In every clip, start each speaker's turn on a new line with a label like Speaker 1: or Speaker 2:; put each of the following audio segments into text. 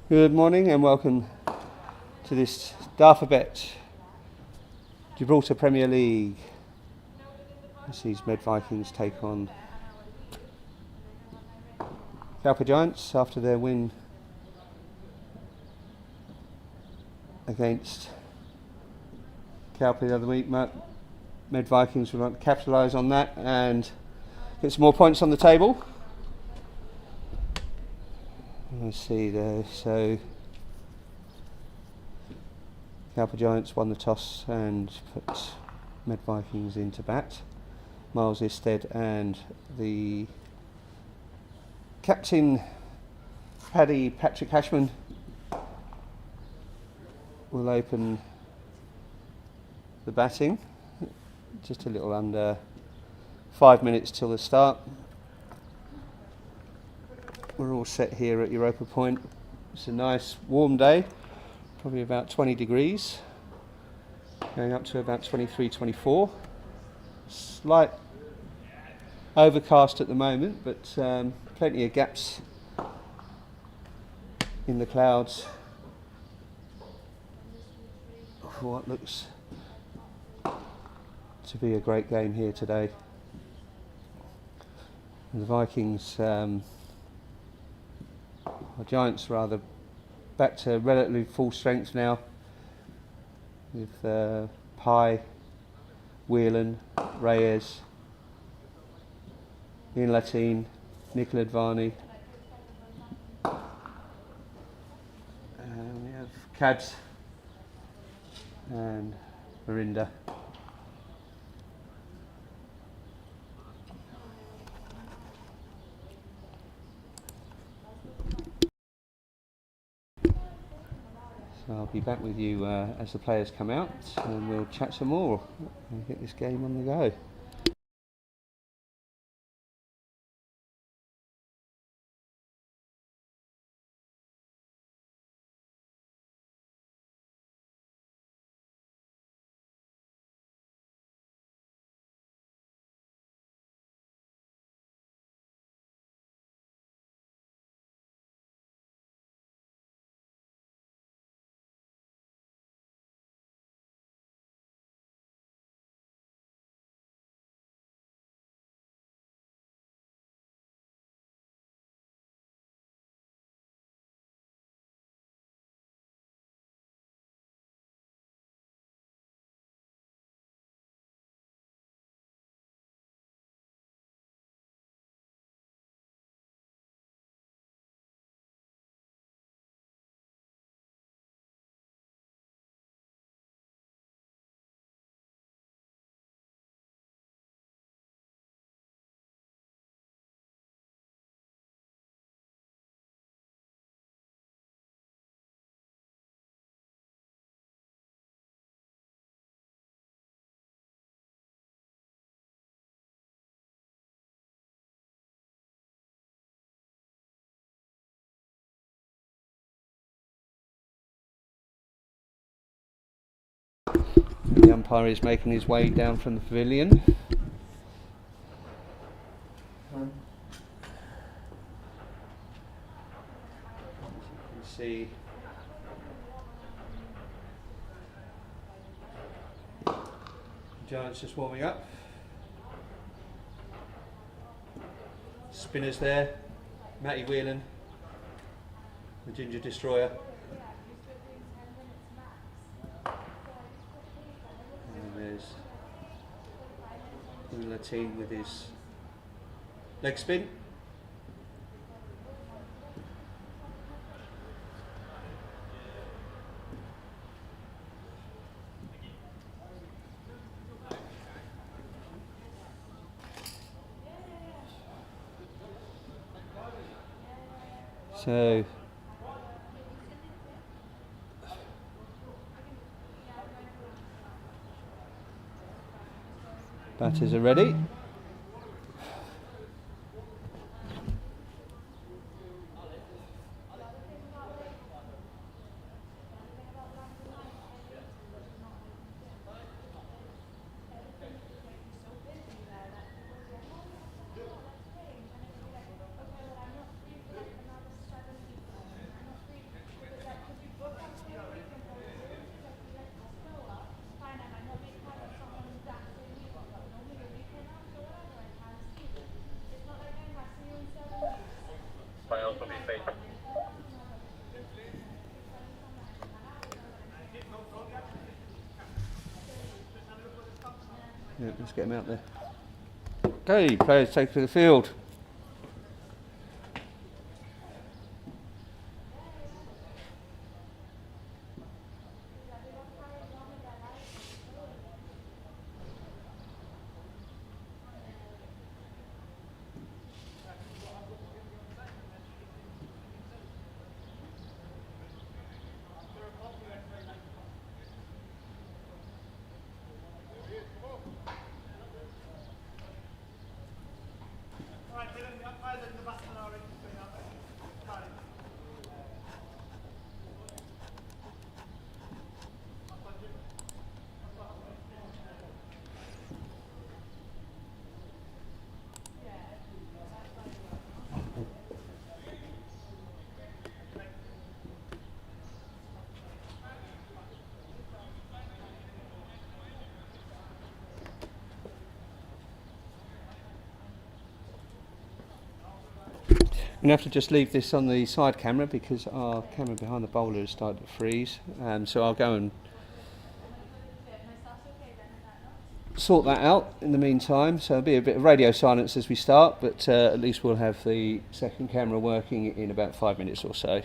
Speaker 1: Good morning and welcome to this Dafabet Gibraltar Premier League. This sees Vikings take on Calpe Giants after their win against Calpe the other week. Vikings would like to capitalise on that and get some more points on the table. Let's see there. So Calpe Giants won the toss and put Vikings into bat. Miles Isted and the captain Patrick Hashman will open the batting. Just a little under 5 minutes till the start. We're all set here at Europa Point. It's a nice warm day, probably about 20 degrees, going up to about 23, 24. Slight overcast at the moment, but plenty of gaps in the clouds for what looks to be a great game here today. And the Vikings, or Giants rather, back to relatively full strength now with Pye, Whelan, Reyes, Ian Latine, Nicola Advani, we have Cads and Marinda. So I'll be back with you as the players come out and we'll chat some more and get this game on the go. The umpire is making his way down from the pavilion. You can see the Giants just warming up. Spinners there, Matty Whelan, the Ginger Destroyer. There's Latine with his leg spin. So batters are ready. let's get him out there. Okay, players take to the field. I'm going to have to just leave this on the side camera because our camera behind the bowler has started to freeze. So I'll go and sort that out in the meantime. So there'll be a bit of radio silence as we start, but at least we'll have the second camera working in about 5 minutes or so.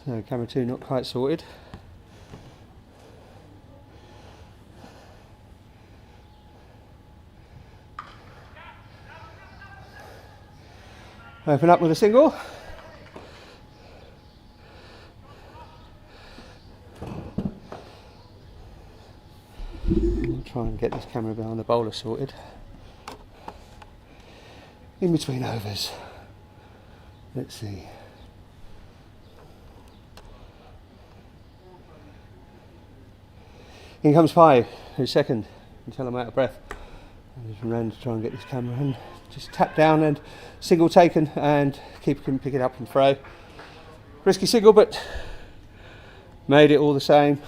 Speaker 1: So camera 2 not quite sorted. Open up with a single. I'll try and get this camera behind the bowler sorted. In between overs. Let's see. In comes 5, who's second, until I'm out of breath. I just ran to try and get this camera in. Just tap down and single taken, and keeper can pick it up and throw. Risky single, but made it all the same.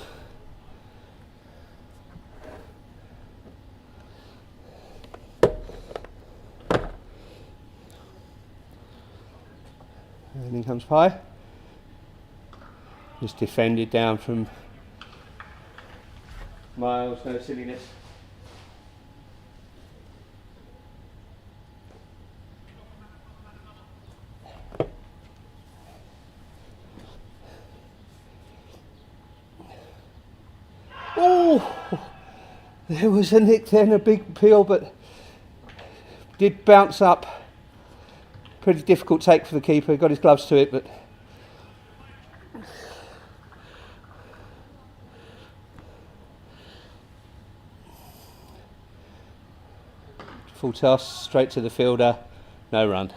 Speaker 1: And in comes Pie. Just defended down from Miles, no silliness. Oh, there was a nick there and a big peel, but did bounce up. Pretty difficult take for the keeper, got his gloves to it, but full toss, straight to the fielder, no run.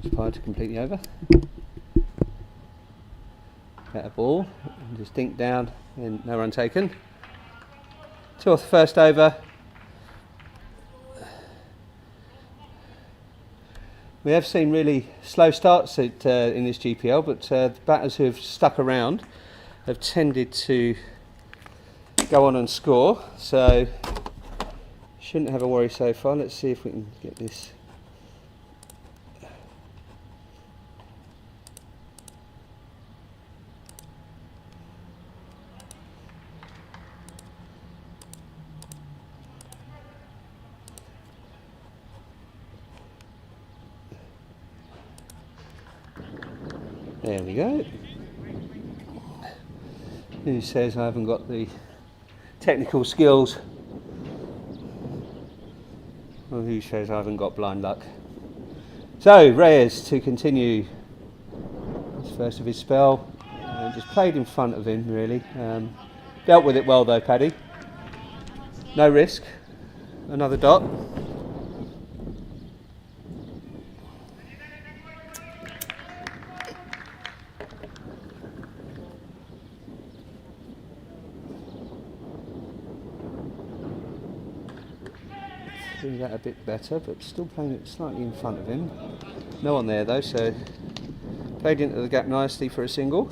Speaker 1: Inspired to completely over. Get a ball, and just dink down, and no run taken. 2 off the first over. We have seen really slow starts in this GPL, but the batters who have stuck around have tended to go on and score, so shouldn't have a worry so far. Let's see if we can get this. There we go. Who says I haven't got the technical skills? Well, who says I haven't got blind luck? So, Reyes to continue his first of his spell. Just played in front of him, really. Dealt with it well, though, Paddy. No risk. Another dot. Do that a bit better, but still playing it slightly in front of him. No one there though, so played into the gap nicely for a single.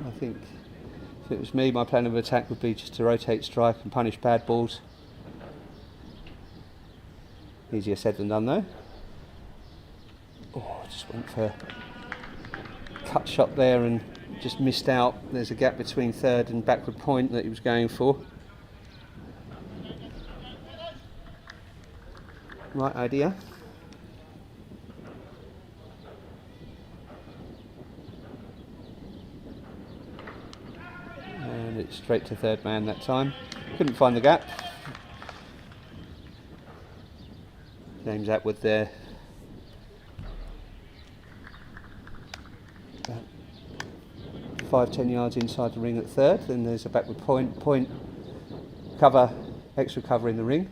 Speaker 1: I think if it was me, my plan of attack would be just to rotate strike and punish bad balls. Easier said than done though. Oh, just went for a cut shot there and just missed out. There's a gap between third and backward point that he was going for. Right idea. And it's straight to third man that time. Couldn't find the gap. James Atwood there. About 5-10 yards inside the ring at third. Then there's a backward point, cover, extra cover in the ring.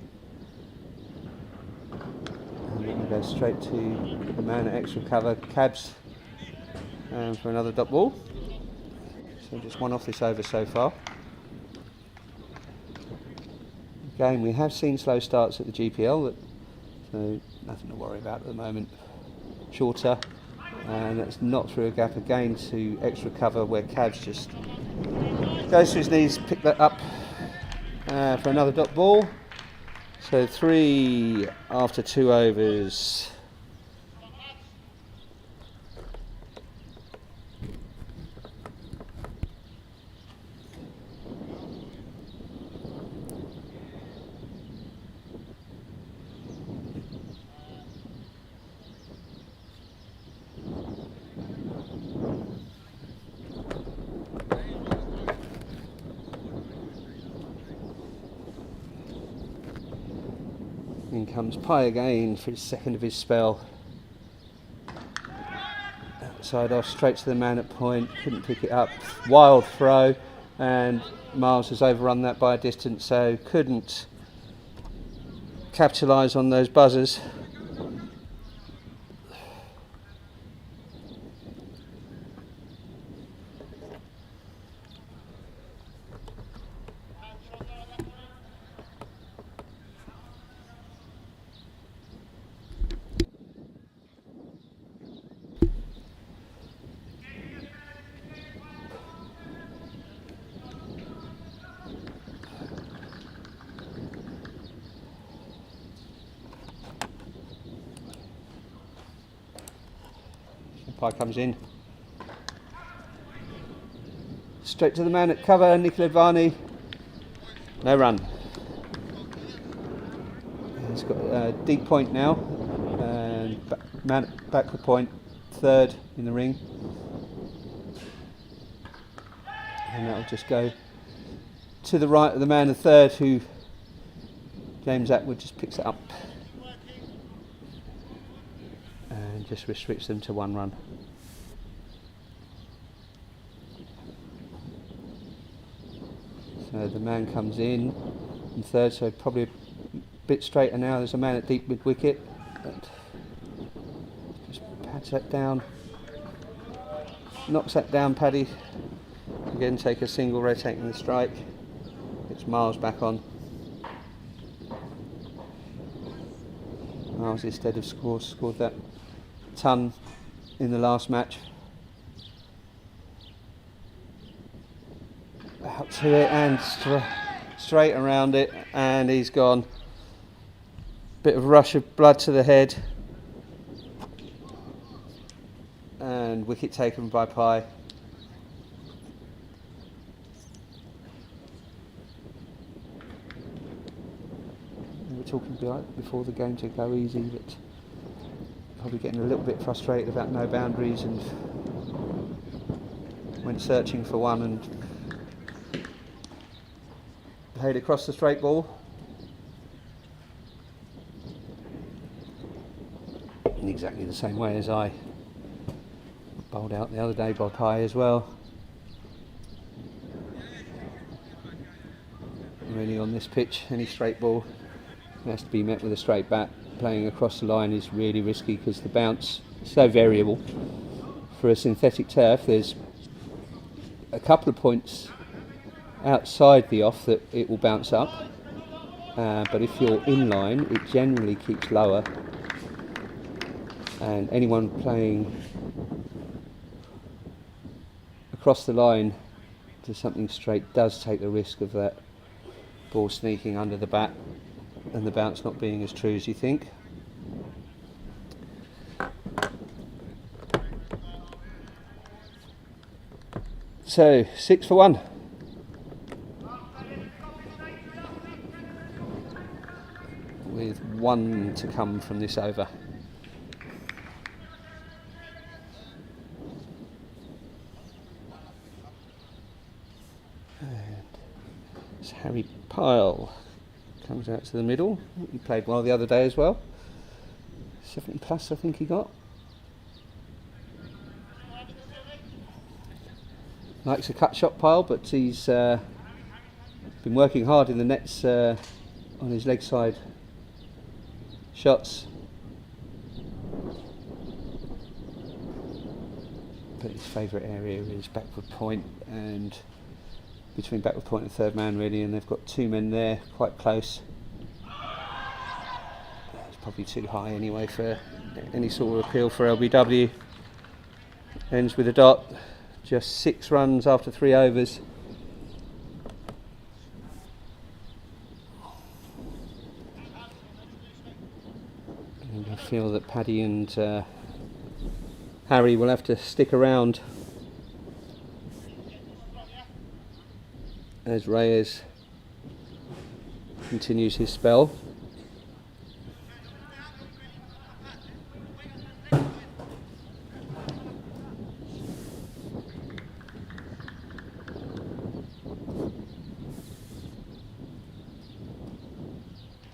Speaker 1: Go straight to the man at extra cover, Cabs, for another dot ball. So just one off this over so far. Again, we have seen slow starts at the GPL, so nothing to worry about at the moment. Shorter, and that's not through a gap again to extra cover where Cabs just goes to his knees, pick that up for another dot ball. So 3 after 2 overs. in comes Pye again for his second of his spell. Outside off, straight to the man at point, couldn't pick it up. Wild throw, and Miles has overrun that by a distance, so couldn't capitalise on those buzzers. Pye comes in. Straight to the man at cover, Nicola Advani. No run. He's got a deep point now. And man at backward point, third in the ring. And that'll just go to the right of the man at third, who James Atwood just picks it up. And just restricts them to one run. So the man comes in third, so probably a bit straighter now. There's a man at deep mid wicket. Just pads that down. Knocks that down, Paddy. Again, take a single, rotating the strike. Gets Miles back on. Miles, instead of scored that ton in the last match. Out to it and straight around it, and he's gone. Bit of rush of blood to the head, and wicket taken by Pye. We were talking before the game to go easy, but probably getting a little bit frustrated about no boundaries, and went searching for one and played across the straight ball. In exactly the same way as I bowled out the other day by Pye as well. Really, on this pitch, any straight ball has to be met with a straight bat. Playing across the line is really risky because the bounce is so variable. For a synthetic turf, there's a couple of points outside the off that it will bounce up, but if you're in line, it generally keeps lower, and anyone playing across the line to something straight does take the risk of that ball sneaking under the bat and the bounce not being as true as you think. So 6 for 1. With 1 to come from this over. And it's Harry Pyle comes out to the middle. He played well the other day as well. 70 plus I think he got. Likes a cut shot, Pyle, but he's been working hard in the nets on his leg side shots, but his favourite area is backward point, and between backward point and third man really, and they've got 2 men there quite close. It's probably too high anyway for any sort of appeal for LBW. Ends with a dot, just 6 runs after 3 overs. I feel that Paddy and Harry will have to stick around as Reyes continues his spell.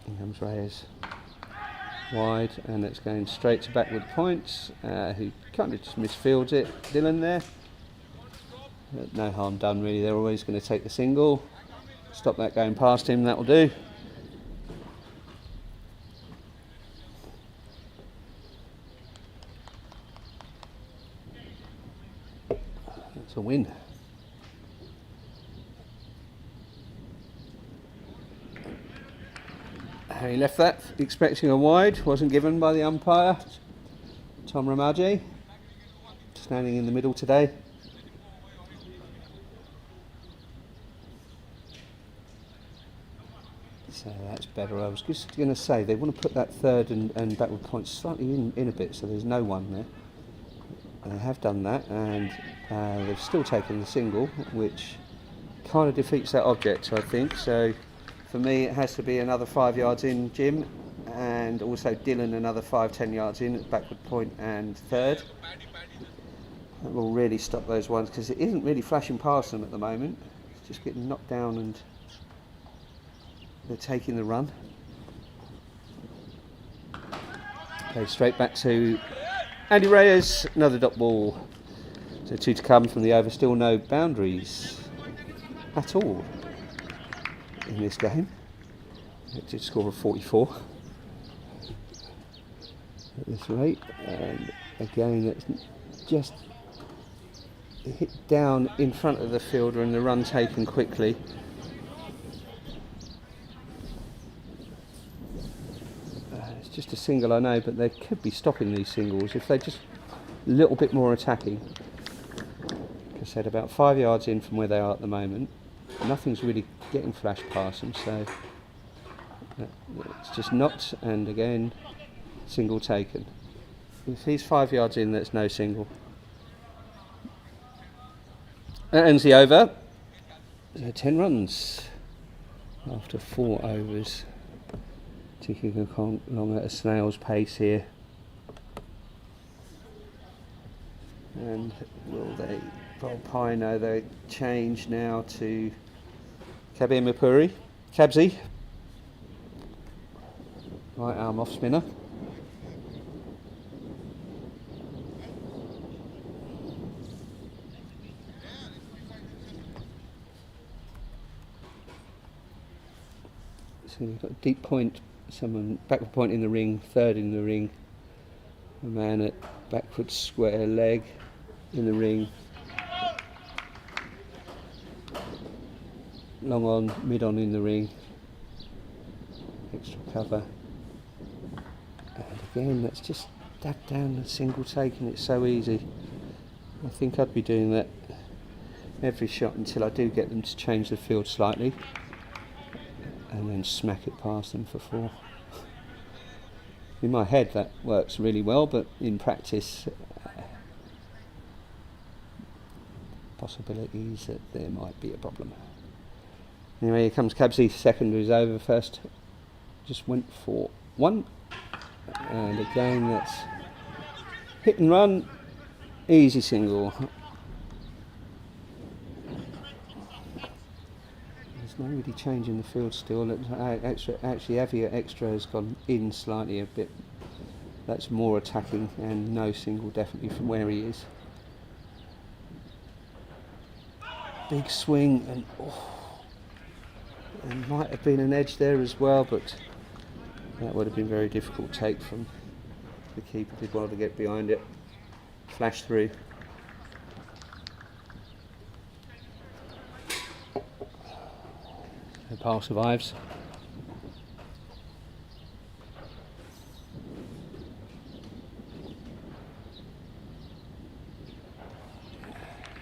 Speaker 1: Here comes Reyes. wide, and it's going straight to backward points. Who kind of just misfields it. Dylan there. But no harm done really. They're always going to take the single. Stop that going past him. That will do. That's a win. He left that expecting a wide, wasn't given by the umpire. Tom Ramaji, standing in the middle today. So that's better. I was just going to say they want to put that third and backward point slightly in a bit, so there's no one there. And they have done that, and they've still taken the single, which kind of defeats that object, I think. So for me, it has to be another 5 yards in, Jim, and also Dylan another 5-10 yards in at backward point and third. That will really stop those ones, because it isn't really flashing past them at the moment. It's just getting knocked down and they're taking the run. Okay, straight back to Andy Reyes, another dot ball. So 2 to come from the over. Still no boundaries at all in this game. It did score a 44 at this rate, and again it's just hit down in front of the fielder and the run taken quickly. It's just a single, I know, but they could be stopping these singles if they're just a little bit more attacking. Like I said, about 5 yards in from where they are at the moment. Nothing's really getting flashed past them, so it's just knocked, and again, single taken. If he's 5 yards in, that's no single. That ends the over. So 10 runs after 4 overs. Ticking along at a snail's pace here. And will they, Volpi, no, they change now to Kabir Kabzi, right arm off spinner. So we've got a deep point, someone backward point in the ring, third in the ring, a man at backward square leg in the ring. Long on, mid on in the ring, extra cover, and again that's just dab down the single taking. It's so easy. I think I'd be doing that every shot until I do get them to change the field slightly, and then smack it past them for 4. In my head that works really well, but in practice possibilities that there might be a problem. Anyway, here comes Kabzi, second who's over first. Just went for 1. And again, that's hit and run. Easy single. There's no really change in the field still. Actually, Avia Extra has gone in slightly a bit. That's more attacking, and no single definitely from where he is. Big swing, and there might have been an edge there as well, but that would have been very difficult take from the keeper. Did well to get behind it, flash through. The pile survives.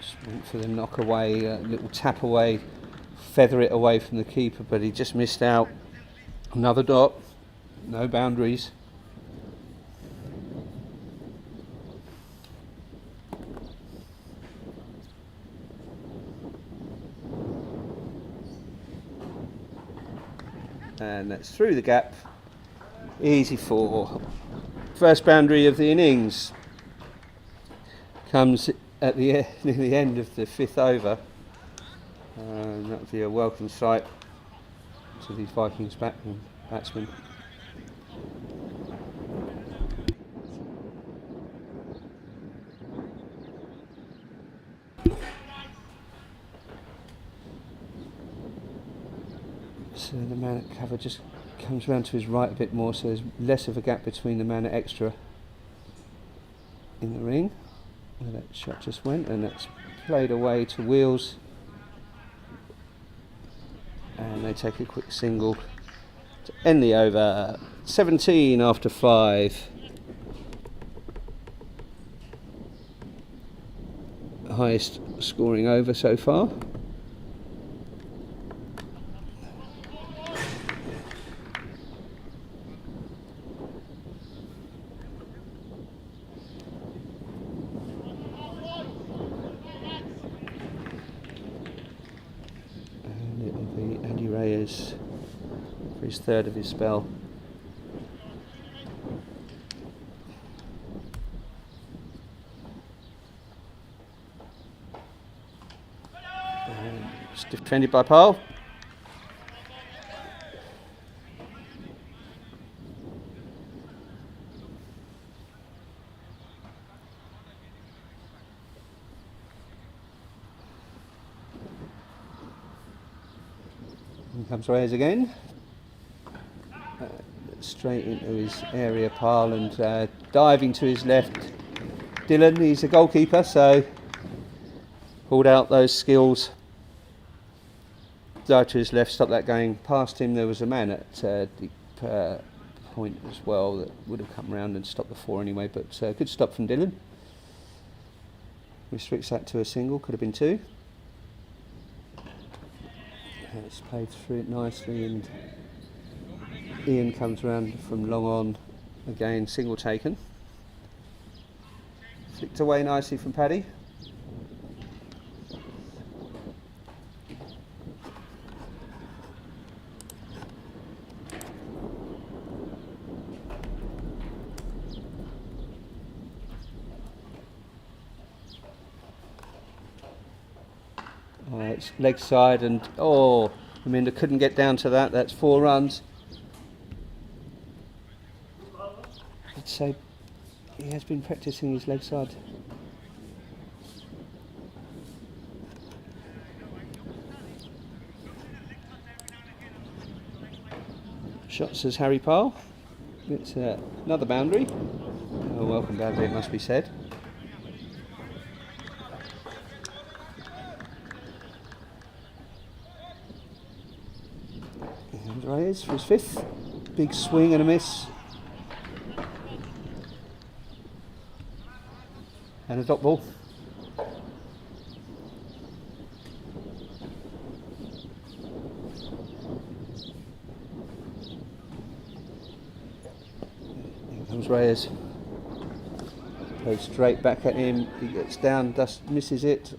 Speaker 1: Just went for the knock away, a little tap away, feather it away from the keeper, but he just missed out. Another dot, no boundaries. And that's through the gap. Easy 4. First boundary of the innings comes at the near the end of the 5th over. That would be a welcome sight to these Vikings batsmen. So the man at cover just comes round to his right a bit more, so there's less of a gap between the man at extra in the ring. Where that shot just went, and that's played away to Wheels. And they take a quick single to end the over. 17 after 5. Highest scoring over so far. And it will be Andy Reyes for his third of his spell. It's defended by Paul. And comes Reyes again. Straight into his area, Paul, and diving to his left. Dylan, he's a goalkeeper, so pulled out those skills. Dive to his left, stop that going past him. There was a man at deep point as well that would have come round and stopped the 4 anyway, but good stop from Dylan. Restricts that to a single, could have been 2. It's played through it nicely, and Ian comes round from long on again, single taken. Flicked away nicely from Paddy. It's leg side, and Aminda couldn't get down to that. That's 4 runs. I'd say he has been practicing his leg side. Shot, says Harry Pyle. It's another boundary. A welcome boundary, it must be said. And Reyes for his 5th. Big swing and a miss. And a dot ball. Here comes Reyes. Goes straight back at him. He gets down, just misses it.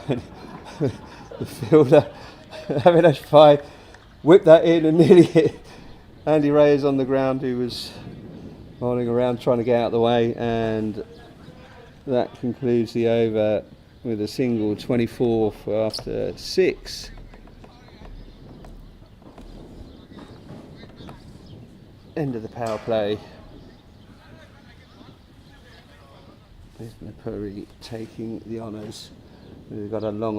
Speaker 1: The fielder, having a try, whipped that in and nearly hit Andy Reyes on the ground, who was rolling around trying to get out of the way, and that concludes the over with a single, 24 for after 6. End of the power play. Puri taking the honours. We've got a long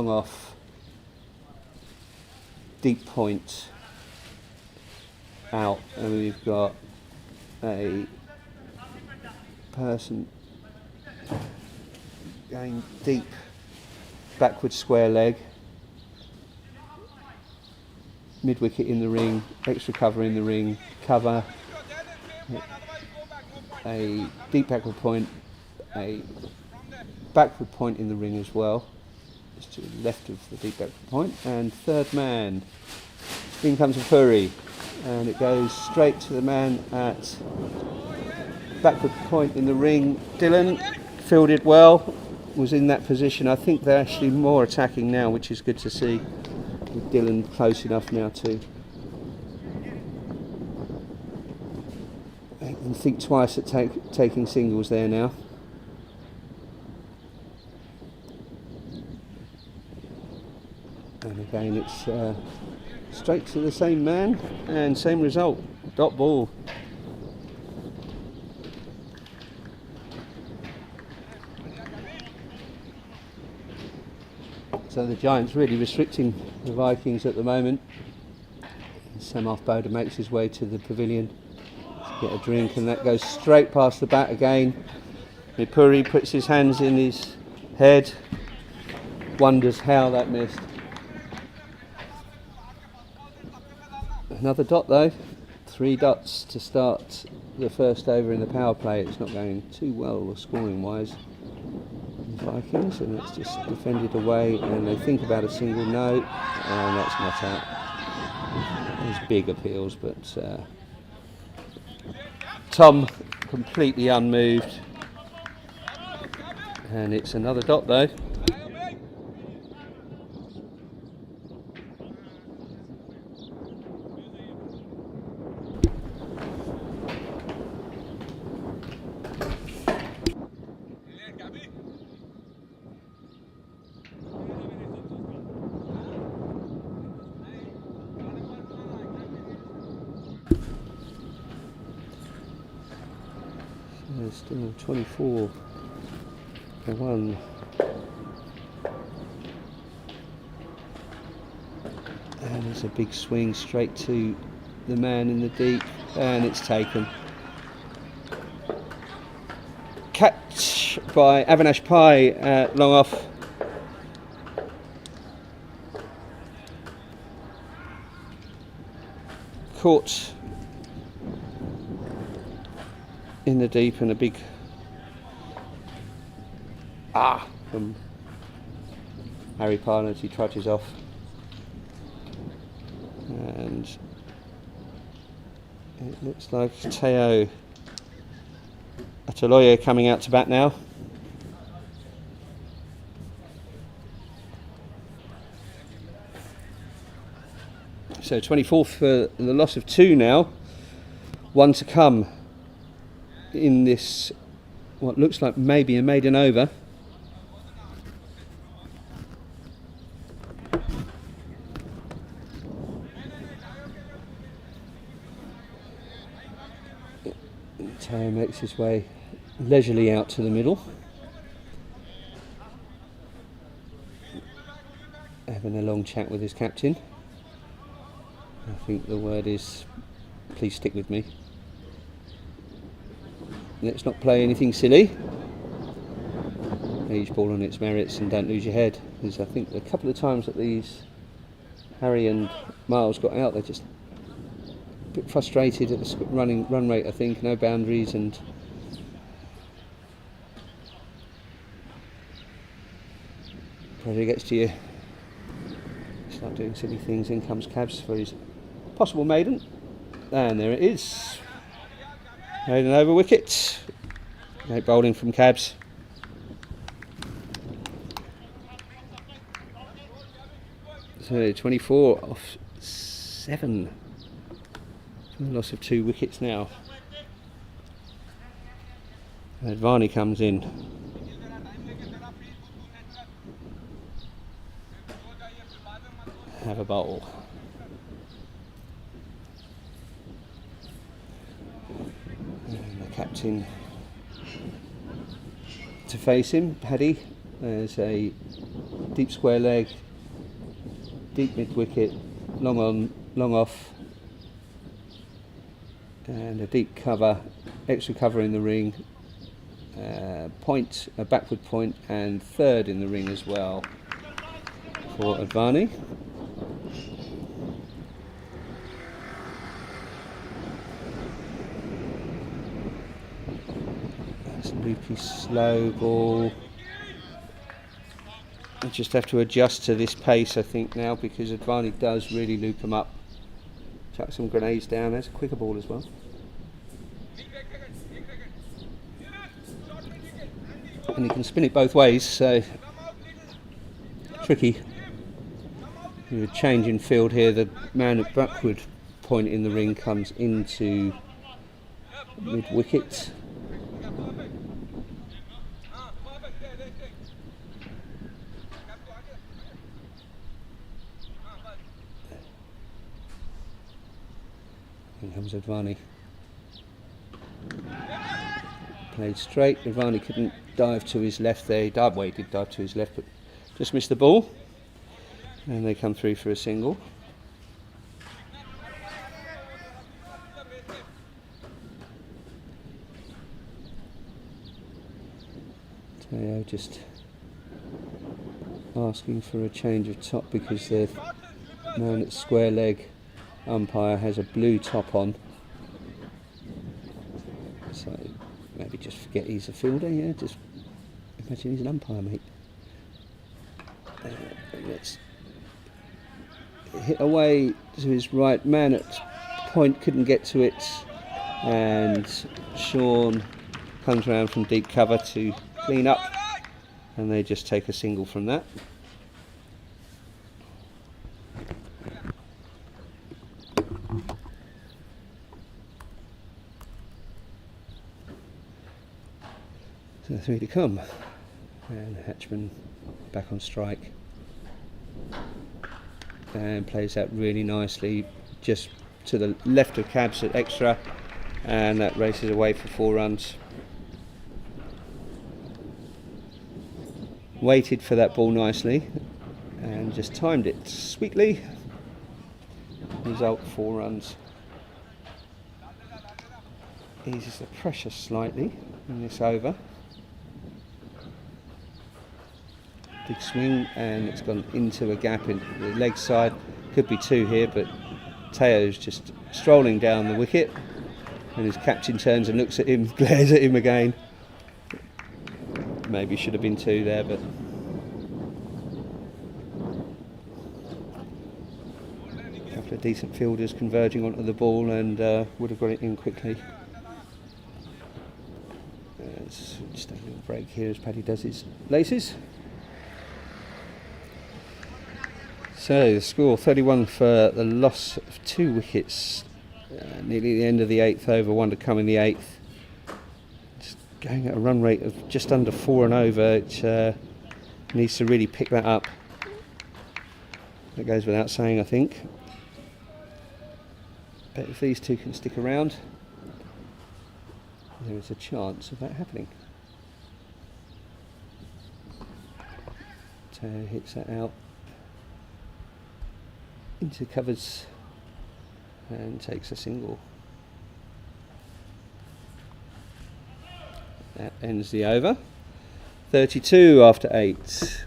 Speaker 1: off, deep point out, and we've got a person going deep, backward square leg, mid wicket in the ring, extra cover in the ring, cover, a deep backward point, a backward point in the ring as well, just to the left of the deep backward point, and third man, in comes a Puri, and it goes straight to the man at backward point in the ring. Dylan fielded well, was in that position. I think they're actually more attacking now, which is good to see, with Dylan close enough now to make them think twice at taking singles there now. And again it's straight to the same man and same result, dot ball. So the Giants really restricting the Vikings at the moment. Samaf Boda makes his way to the pavilion to get a drink, and that goes straight past the bat again. Mipuri puts his hands in his head, wonders how that missed. Another dot though, 3 dots to start the first over in the power play. It's not going too well scoring wise, the Vikings, and it's just defended away, and they think about a single, no, and that's not out. There's big appeals, but Tom completely unmoved, and it's another dot though. Still 24-1. And there's a big swing straight to the man in the deep, and it's taken. Catch by Avinash Pai long off. Caught in the deep, and a big from Harry Parner as he trudges off, and it looks like Teo Ataloye coming out to bat now. So 24 for the loss of 2 now, 1 to come in this, what looks like maybe a maiden over. Teo makes his way leisurely out to the middle, having a long chat with his captain. I think the word is, please stick with me. Let's not play anything silly. Each ball on its merits, and don't lose your head. Because I think a couple of times that these Harry and Miles got out, they're just a bit frustrated at the run rate. I think no boundaries, and pressure gets to you. Start doing silly things. In comes Cabs for his possible maiden, and there it is. Maiden over wicket. Great bowling from Cabs. So 24 off 7. Loss of 2 wickets now. Advani comes in. Have a bowl. And the captain to face him, Paddy. There's a deep square leg, deep mid wicket, long on, long off, and a deep cover, extra cover in the ring, point, a backward point, and third in the ring as well for Advani. That's a loopy, slow ball. I just have to adjust to this pace, I think, now, because Advani does really loop them up. Chuck some grenades down. There's a quicker ball as well. And you can spin it both ways, so tricky. With a change in field here, the man at backward point in the ring comes into mid wicket. Here comes Advani. Played straight. Advani couldn't dive to his left there. He did dive to his left, but just missed the ball. And they come through for a single. Teo just asking for a change of top because the man at square leg umpire has a blue top on. So maybe just forget he's a fielder, yeah, just imagine he's an umpire, mate. Let's hit away to his right. Man at point couldn't get to it, and Sean comes around from deep cover to clean up, and they just take a single from that. So 3 to come, and Hatchman back on strike and plays that really nicely just to the left of Cabs at extra, and that races away for 4 runs. Waited for that ball nicely and just timed it sweetly. Result 4 runs. Eases the pressure slightly in this over. Big swing, and it's gone into a gap in the leg side. Could be 2 here, but Teo's just strolling down the wicket, and his captain turns and looks at him, glares at him again. Maybe should have been 2 there, but a couple of decent fielders converging onto the ball, and would have got it in quickly. Just a little break here as Paddy does his laces. So the score 31 for the loss of 2 wickets, nearly the end of the 8th over, 1 to come in the 8th. Just going at a run rate of just under 4 and over. It needs to really pick that up. That goes without saying, I think. But if these 2 can stick around, there is a chance of that happening. Teo hits that out into covers and takes a single. That ends the over. 32 after 8.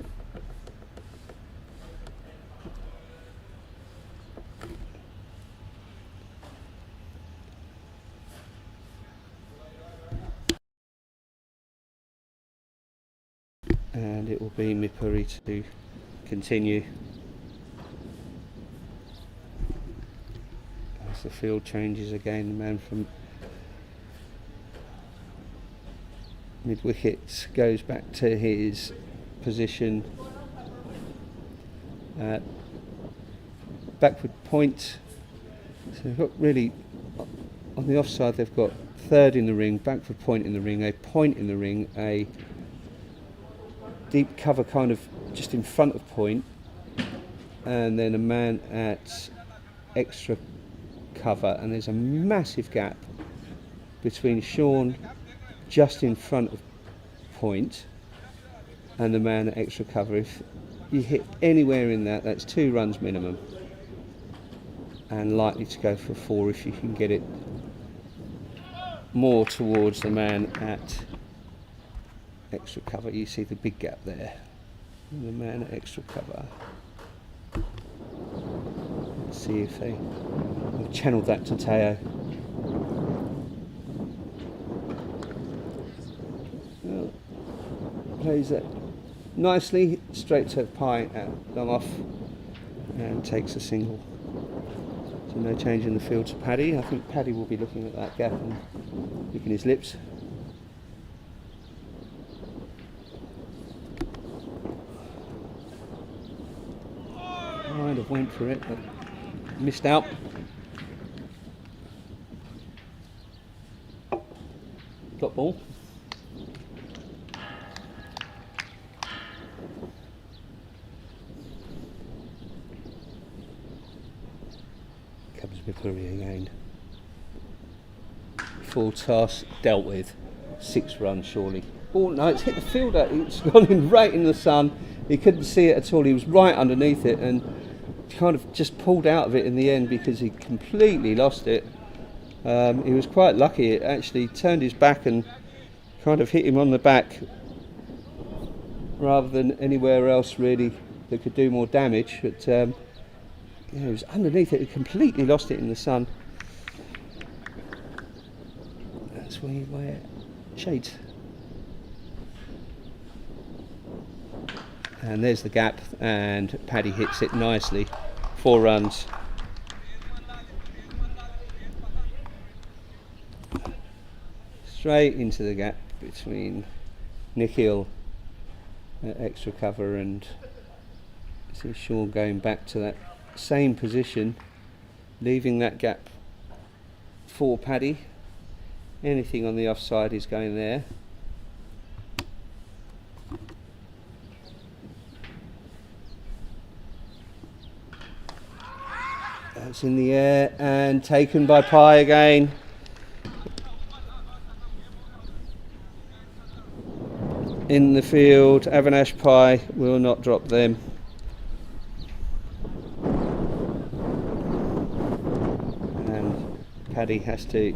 Speaker 1: And it will be Mipuri to continue. As the field changes again, the man from mid wicket goes back to his position at backward point. So they've got really, on the offside they've got 3rd in the ring, backward point in the ring, a point in the ring, a deep cover kind of just in front of point, and then a man at extra cover, and there's a massive gap between Sean just in front of point and the man at extra cover. If you hit anywhere in that, that's 2 runs minimum, and likely to go for 4 if you can get it more towards the man at extra cover. You see the big gap there, and the man at extra cover. Let's see if they have channeled that to Teo. Well, plays that nicely straight to Pye at long off and takes a single. So no change in the field to Paddy. I think Paddy will be looking at that gap and licking his lips. I'd have went for it, but missed out. Drop ball. Comes Mipuri again. Full toss, dealt with. 6 runs surely. Oh no, it's hit the fielder. It's gone in right in the sun. he couldn't see it at all. He was right underneath it and kind of just pulled out of it in the end because he completely lost it. He was quite lucky. It actually turned his back and kind of hit him on the back rather than anywhere else really that could do more damage. But yeah, he was underneath it. He completely lost it in the sun. That's where you wear shades. And there's the gap, and Paddy hits it nicely. 4 runs. Straight into the gap between Nikhil at extra cover, and see Sean going back to that same position, leaving that gap for Paddy. Anything on the offside is going there. That's in the air and taken by Pai again. In the field, Avinash Pai will not drop them. And Paddy has to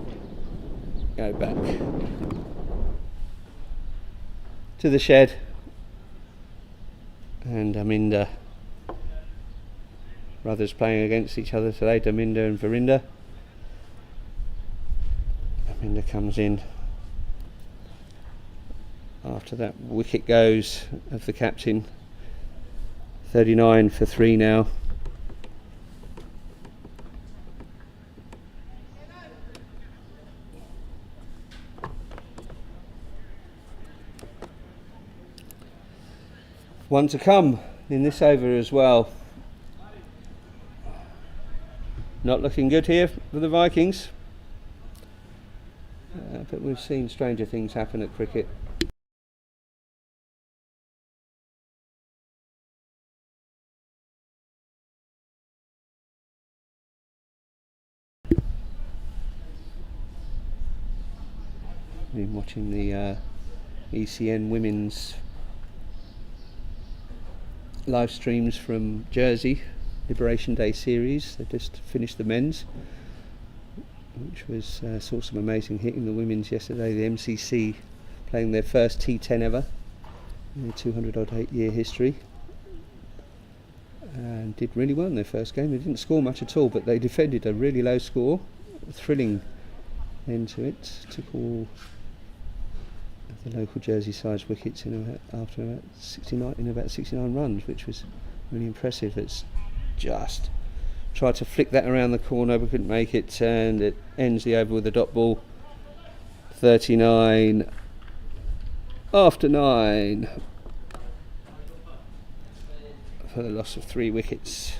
Speaker 1: go back to the shed. And Aminda, brothers playing against each other today, Daminda and Verinder. Aminda comes in after that wicket goes of the captain. 39 for 3 now. One to come in this over as well. Not looking good here for the Vikings, but we've seen stranger things happen at cricket. Been watching the ECN women's live streams from Jersey Liberation Day series. They just finished the men's, which was saw some amazing hitting. The women's yesterday, the MCC playing their first T10 ever in 200 odd 8-year history, and did really well in their first game. They didn't score much at all, but they defended a really low score. A thrilling end to it. Took all the local Jersey side's wickets in after about 69 runs, which was really impressive. It's just tried to flick that around the corner but couldn't make it, and it ends the over with a dot ball. 39 after 9 for the loss of 3 wickets.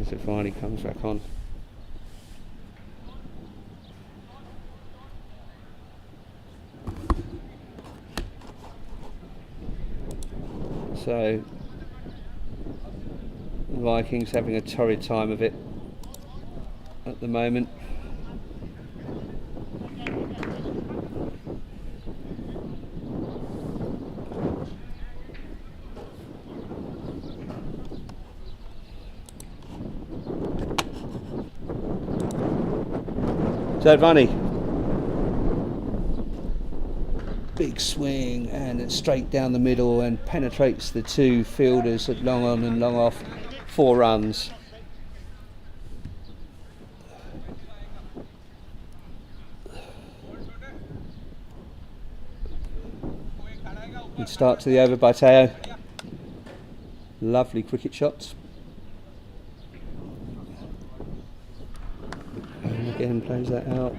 Speaker 1: As it finally comes back on. So the Vikings having a torrid time of it at the moment. Zadvani. Big swing, and it's straight down the middle and penetrates the 2 fielders at long on and long off. 4 runs. Good start to the over by Teo. Lovely cricket shots. And again plays that out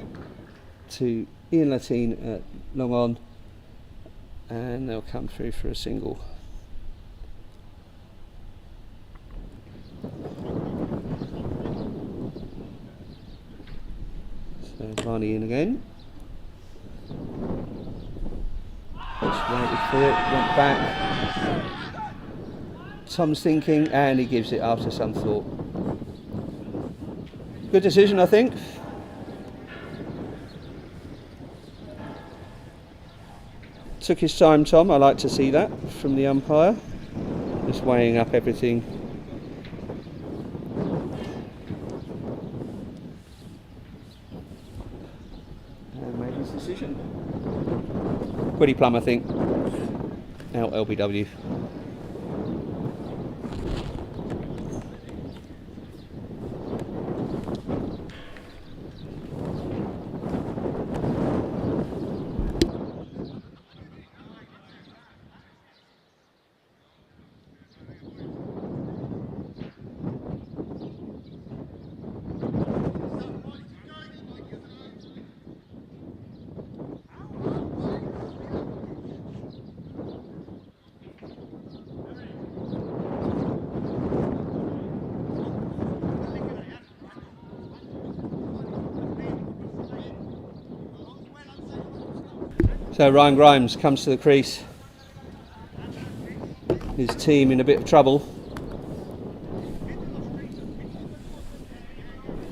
Speaker 1: to Ian Latine at long on, and they'll come through for a single. So Varney in again. Just waited for it, went back. Tom's thinking, and he gives it after some thought. Good decision, I think. Took his time, Tom. I like to see that from the umpire. Just weighing up everything. And made his decision. Pretty plumb, I think. Out LBW. So Ryan Grimes comes to the crease. His team in a bit of trouble.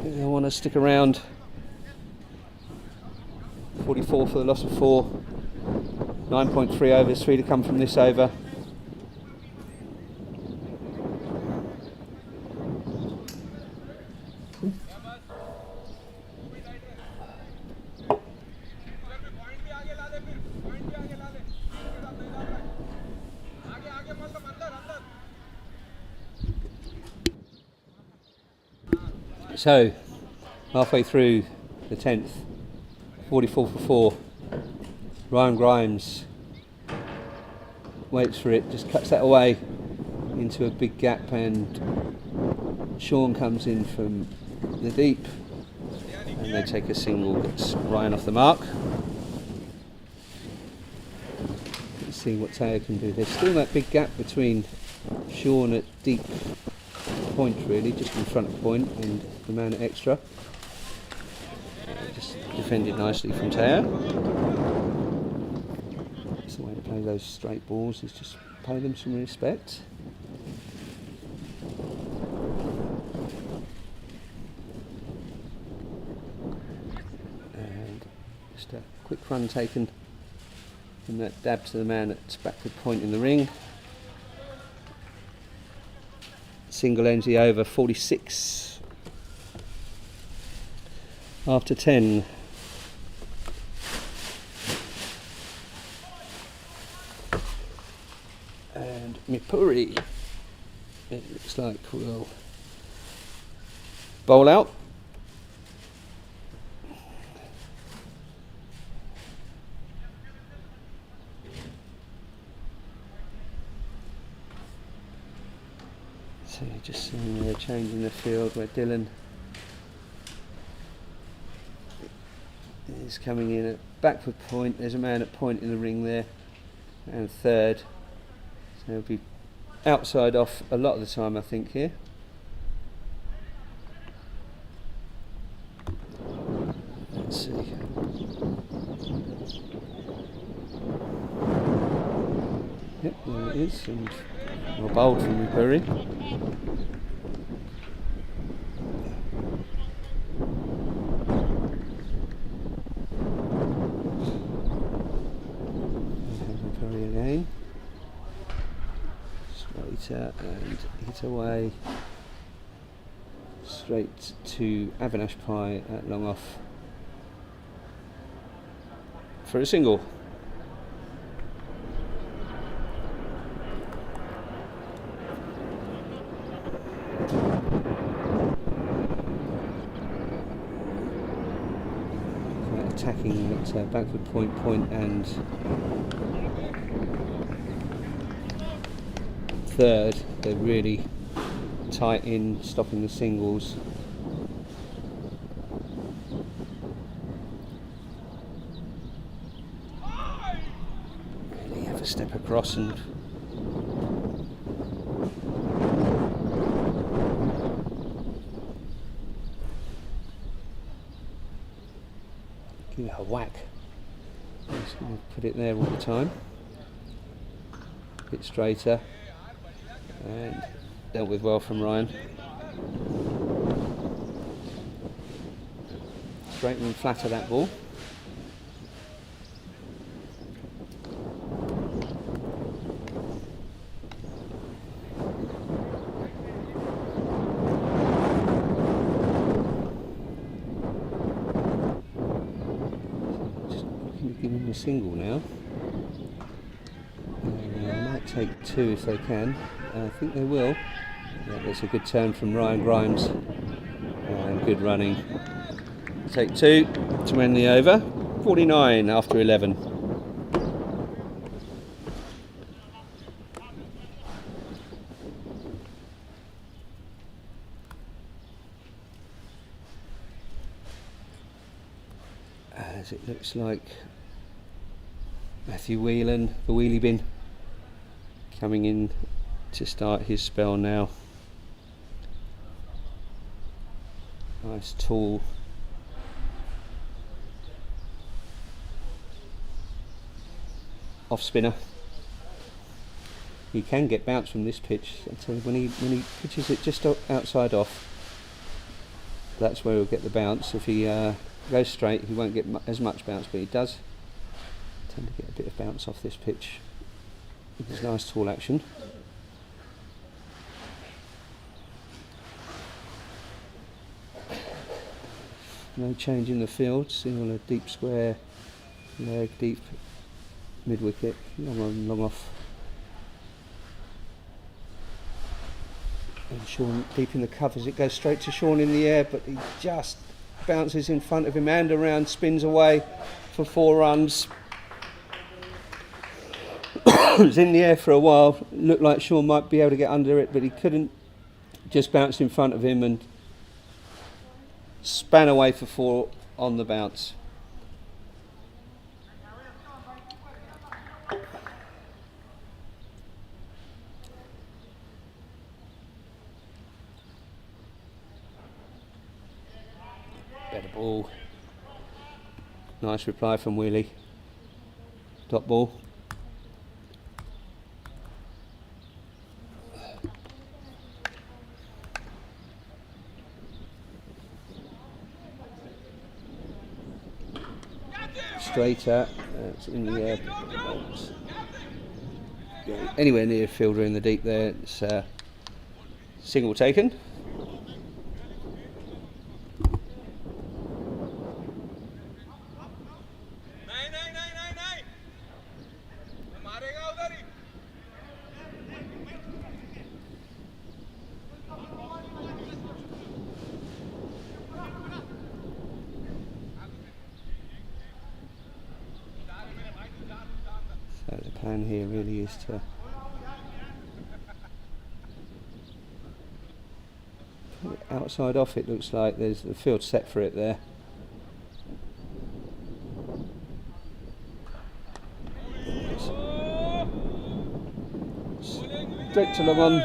Speaker 1: They want to stick around. 44 for the loss of 4. 9.3 overs, 3 to come from this over. So, halfway through the 10th, 44 for 4, Ryan Grimes waits for it, just cuts that away into a big gap, and Sean comes in from the deep, and they take a single, gets Ryan off the mark. Let's see what Teo can do. There's still that big gap between Sean at deep point, really, just in front of point, and the man at extra. Just defended nicely from Teo. That's the way to play those straight balls, is just pay them some respect. And just a quick run taken from that dab to the man at backward point in the ring. Single ends the over, 46 after 10. And Mipuri, it looks like, will bowl out. So you're just seeing there changing the field where Dylan is coming in at backward point. There's a man at point in the ring there, and third. So he'll be outside off a lot of the time, I think, here. Let's see. Yep, there it is, and well bowled from Mipuri. Again, straighter and hit away straight to Avinash Pai at long off for a single. Quite attacking at backward point and third. They're really tight in stopping the singles. Really have a step across and give it a whack. Just going to put it there all the time. Bit straighter. And dealt with well from Ryan. Straighten and flatter that ball. give him a single now. Might take 2 if they can. I think they will. Yeah, that's a good turn from Ryan Grimes. And good running. Take 2 to end the over. 49 after 11. As it looks like Matthew Whelan, the wheelie bin, coming in to start his spell now. Nice tall off spinner. He can get bounce from this pitch. So when he pitches it just outside off, that's where he'll get the bounce. If he goes straight, he won't get as much bounce, but he does tend to get a bit of bounce off this pitch with his nice tall action. No change in the field, single a deep square leg, deep mid wicket, long on, long off. And Sean deep in the covers, it goes straight to Sean in the air, but he just bounces in front of him and around, spins away for 4 runs. It was in the air for a while, looked like Sean might be able to get under it, but he couldn't. Just bounced in front of him and span away for 4 on the bounce. Better ball. Nice reply from Wheelie. Dot ball. Straighter, it's in the air. Anywhere near fielder in the deep there. It's single taken. So the plan here really is to put it outside off. It looks like there's the field set for it there. Straight to long on.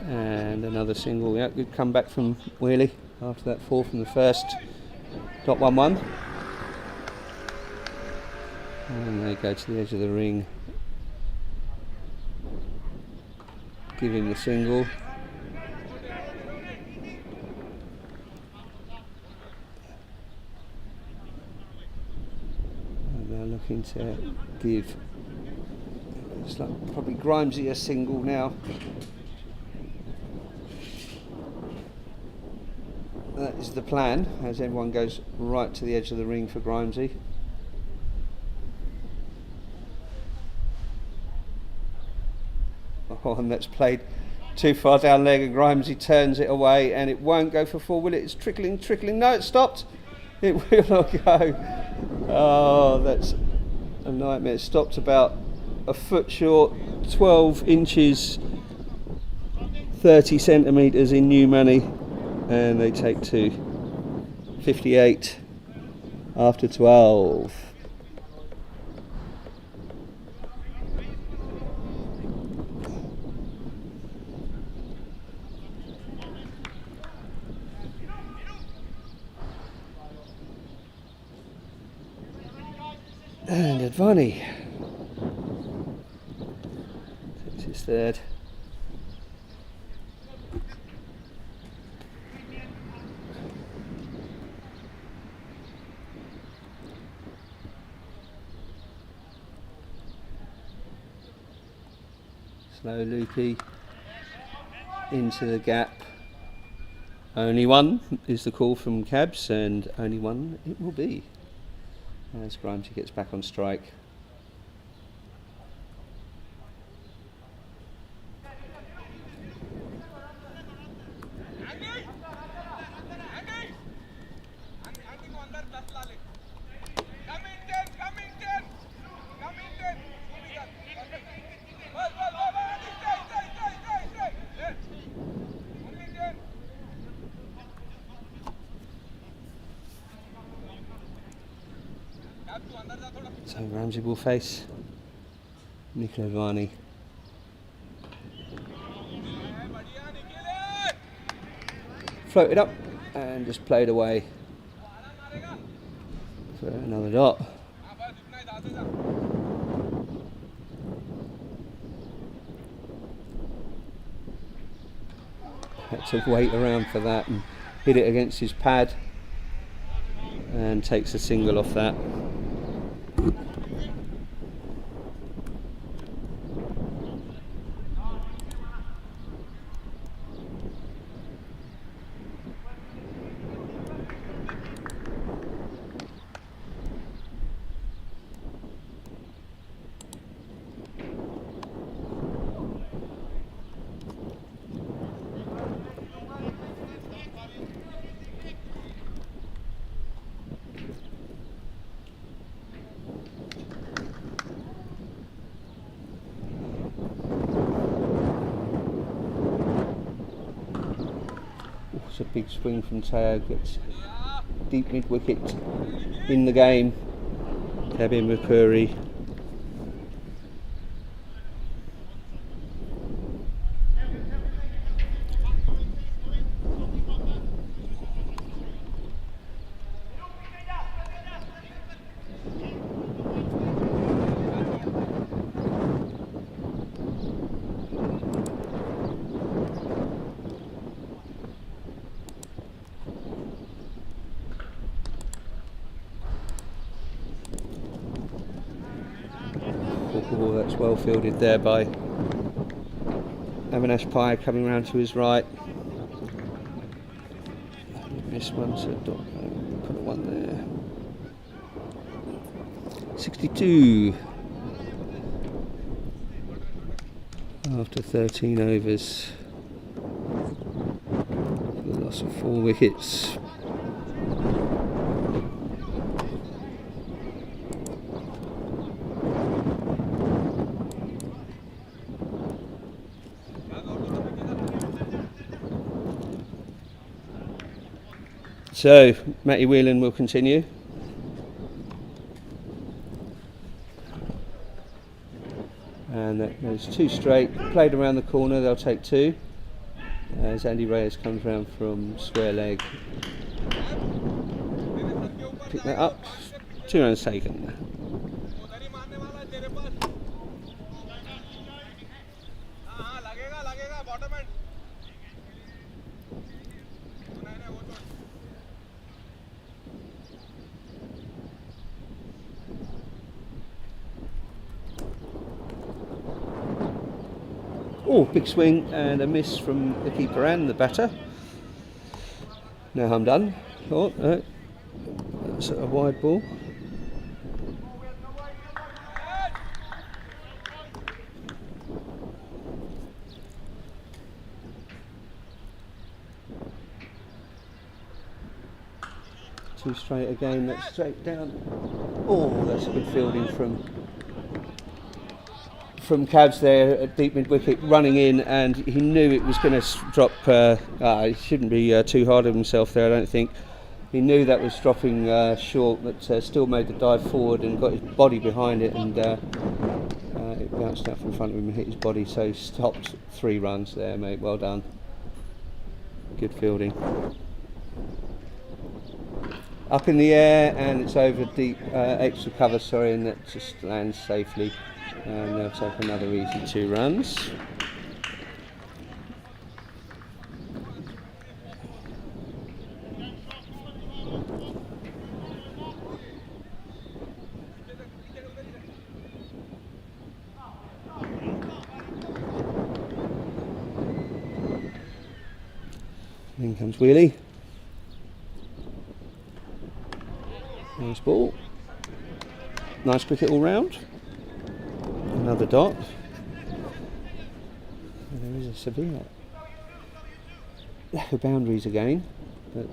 Speaker 1: And another single. Yeah, good comeback from Wheelie after that 4 from the first. Dot 1-1. And they go to the edge of the ring. Give him the single. And they're looking to give, it's like probably Grimesy a single now. That is the plan, as everyone goes right to the edge of the ring for Grimesy. Oh, and that's played too far down leg, and Grimesy turns it away, and it won't go for 4, will it? It's trickling. No, it stopped. It will not go. Oh, that's a nightmare. It stopped about a foot short, 12 inches, 30 centimetres in new money, and they take 2. 58 after 12. And Advani takes his 3rd. Slow loopy into the gap. Only one is the call from Cabs, and only one it will be as Grimesy gets back on strike. So Ramsey will face Nicola Varney. Floated up and just played away for another dot. Had to wait around for that and hit it against his pad and takes a single off that. It's a big swing from Teo, gets deep mid wicket in the game. Kevin Mapuri. Oh, that's well fielded there by Avinash Pai, coming round to his right. Missed one, so put a one there. 62 after 13 overs. The loss of 4 wickets. So, Matty Whelan will continue. And that goes 2 straight, played around the corner, they'll take 2. As Andy Reyes comes round from square leg. Pick that up, 2 runs taken. Oh, big swing and a miss from the keeper and the batter. Now I'm done. Oh, no. That's a wide ball. Two straight again, that's straight down. Oh, that's a good fielding from Cabs there at deep mid wicket, running in, and he knew it was going to drop. He shouldn't be too hard on himself there, I don't think. He knew that was dropping short, but still made the dive forward and got his body behind it, and it bounced out from front of him and hit his body, so he stopped 3 runs there, mate. Well done. Good fielding. Up in the air, and it's over deep, extra cover, sorry, and that just lands safely. And they'll take another easy 2 runs. In comes Wheelie. Nice ball. Nice cricket all round. Another dot. And there is a severe lack of boundaries again, but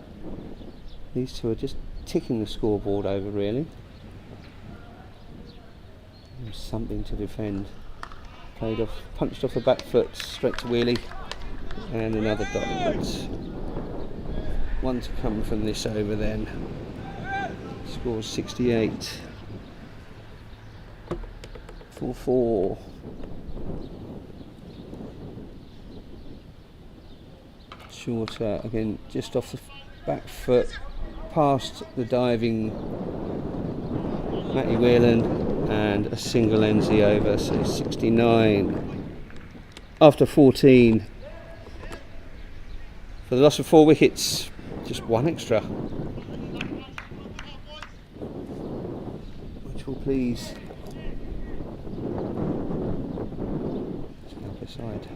Speaker 1: these two are just ticking the scoreboard over really. There's something to defend. Played off, punched off the back foot, straight to Wheelie, and another dot. One to come from this over then. Scores 68. 4-4. Shorter again, just off the back foot, past the diving Matty Whelan, and a single Enzi over, so 69 after 14. For the loss of 4 wickets, just one extra, which will please Calpe side.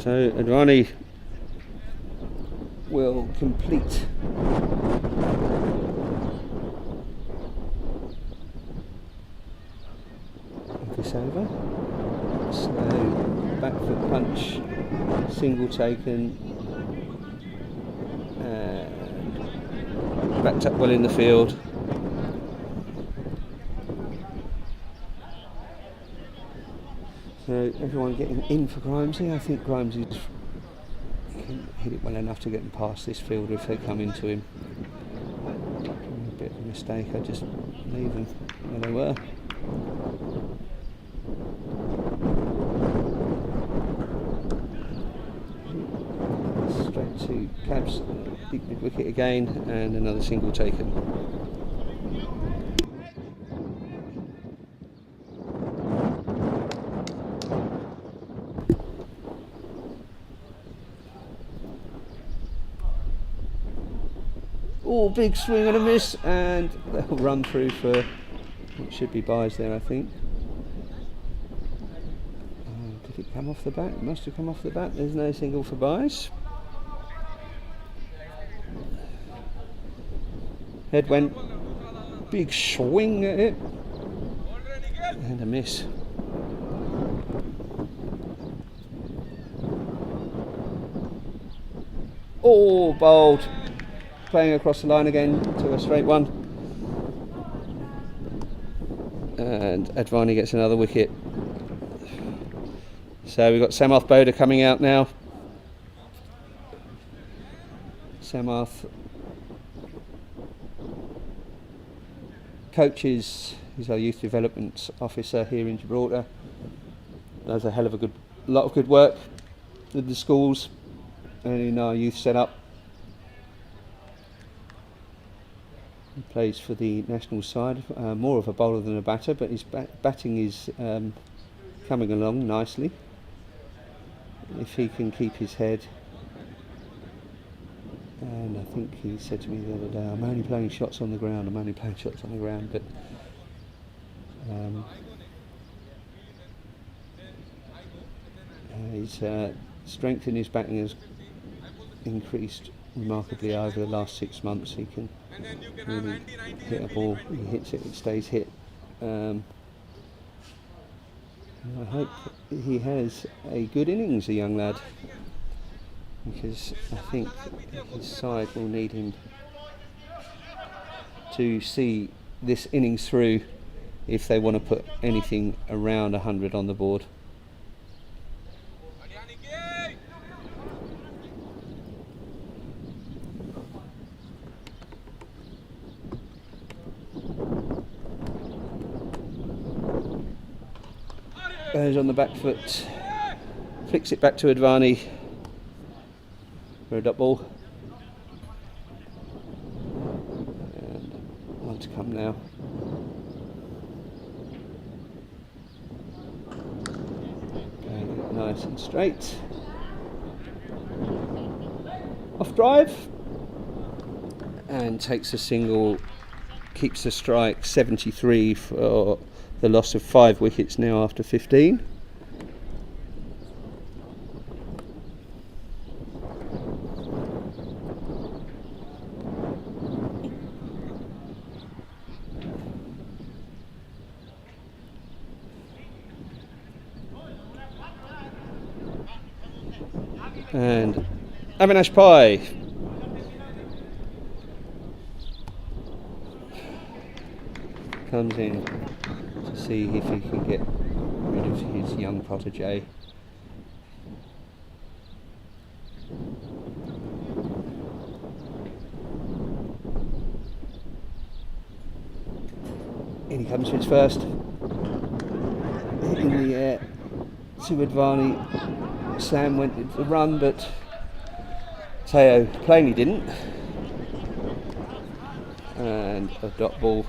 Speaker 1: So Advani will complete this over. Slow back foot punch, single taken, and backed up well in the field. So everyone getting in for Grimesy. I think Grimesy can hit it well enough to get them past this fielder if they come into him. A bit of a mistake, I just leave them where they were. Straight to Cabs, big wicket again, and another single taken. Oh, big swing and a miss, and they'll run through for what should be byes there, I think. Did it come off the bat? It must have come off the bat. There's no single for byes. Head went, big swing at it, and a miss. Oh, bowled. Playing across the line again to a straight one, and Advani gets another wicket. So we've got Samarth Boda coming out now. Samarth coaches, he's our youth development officer here in Gibraltar. Does a hell of a lot of good work with the schools and in our youth setup. He plays for the national side, more of a bowler than a batter, but his batting is coming along nicely. If he can keep his head, and I think he said to me the other day, I'm only playing shots on the ground, but his strength in his batting has increased remarkably over the last 6 months. He can really hit a ball, he hits it, it stays hit. And I hope he has a good innings, the young lad, because I think his side will need him to see this innings through if they want to put anything around 100 on the board. Goes on the back foot, flicks it back to Advani for a dot ball, and one to come now. Nice and straight, off drive, and takes a single, keeps the strike. 73 for the loss of 5 wickets now after 15. And Avinash Pai comes in to see if he can get rid of his young protege. In he comes to his first. In the air to Advani. Sam went into the run, but Teo plainly didn't. And a dot ball,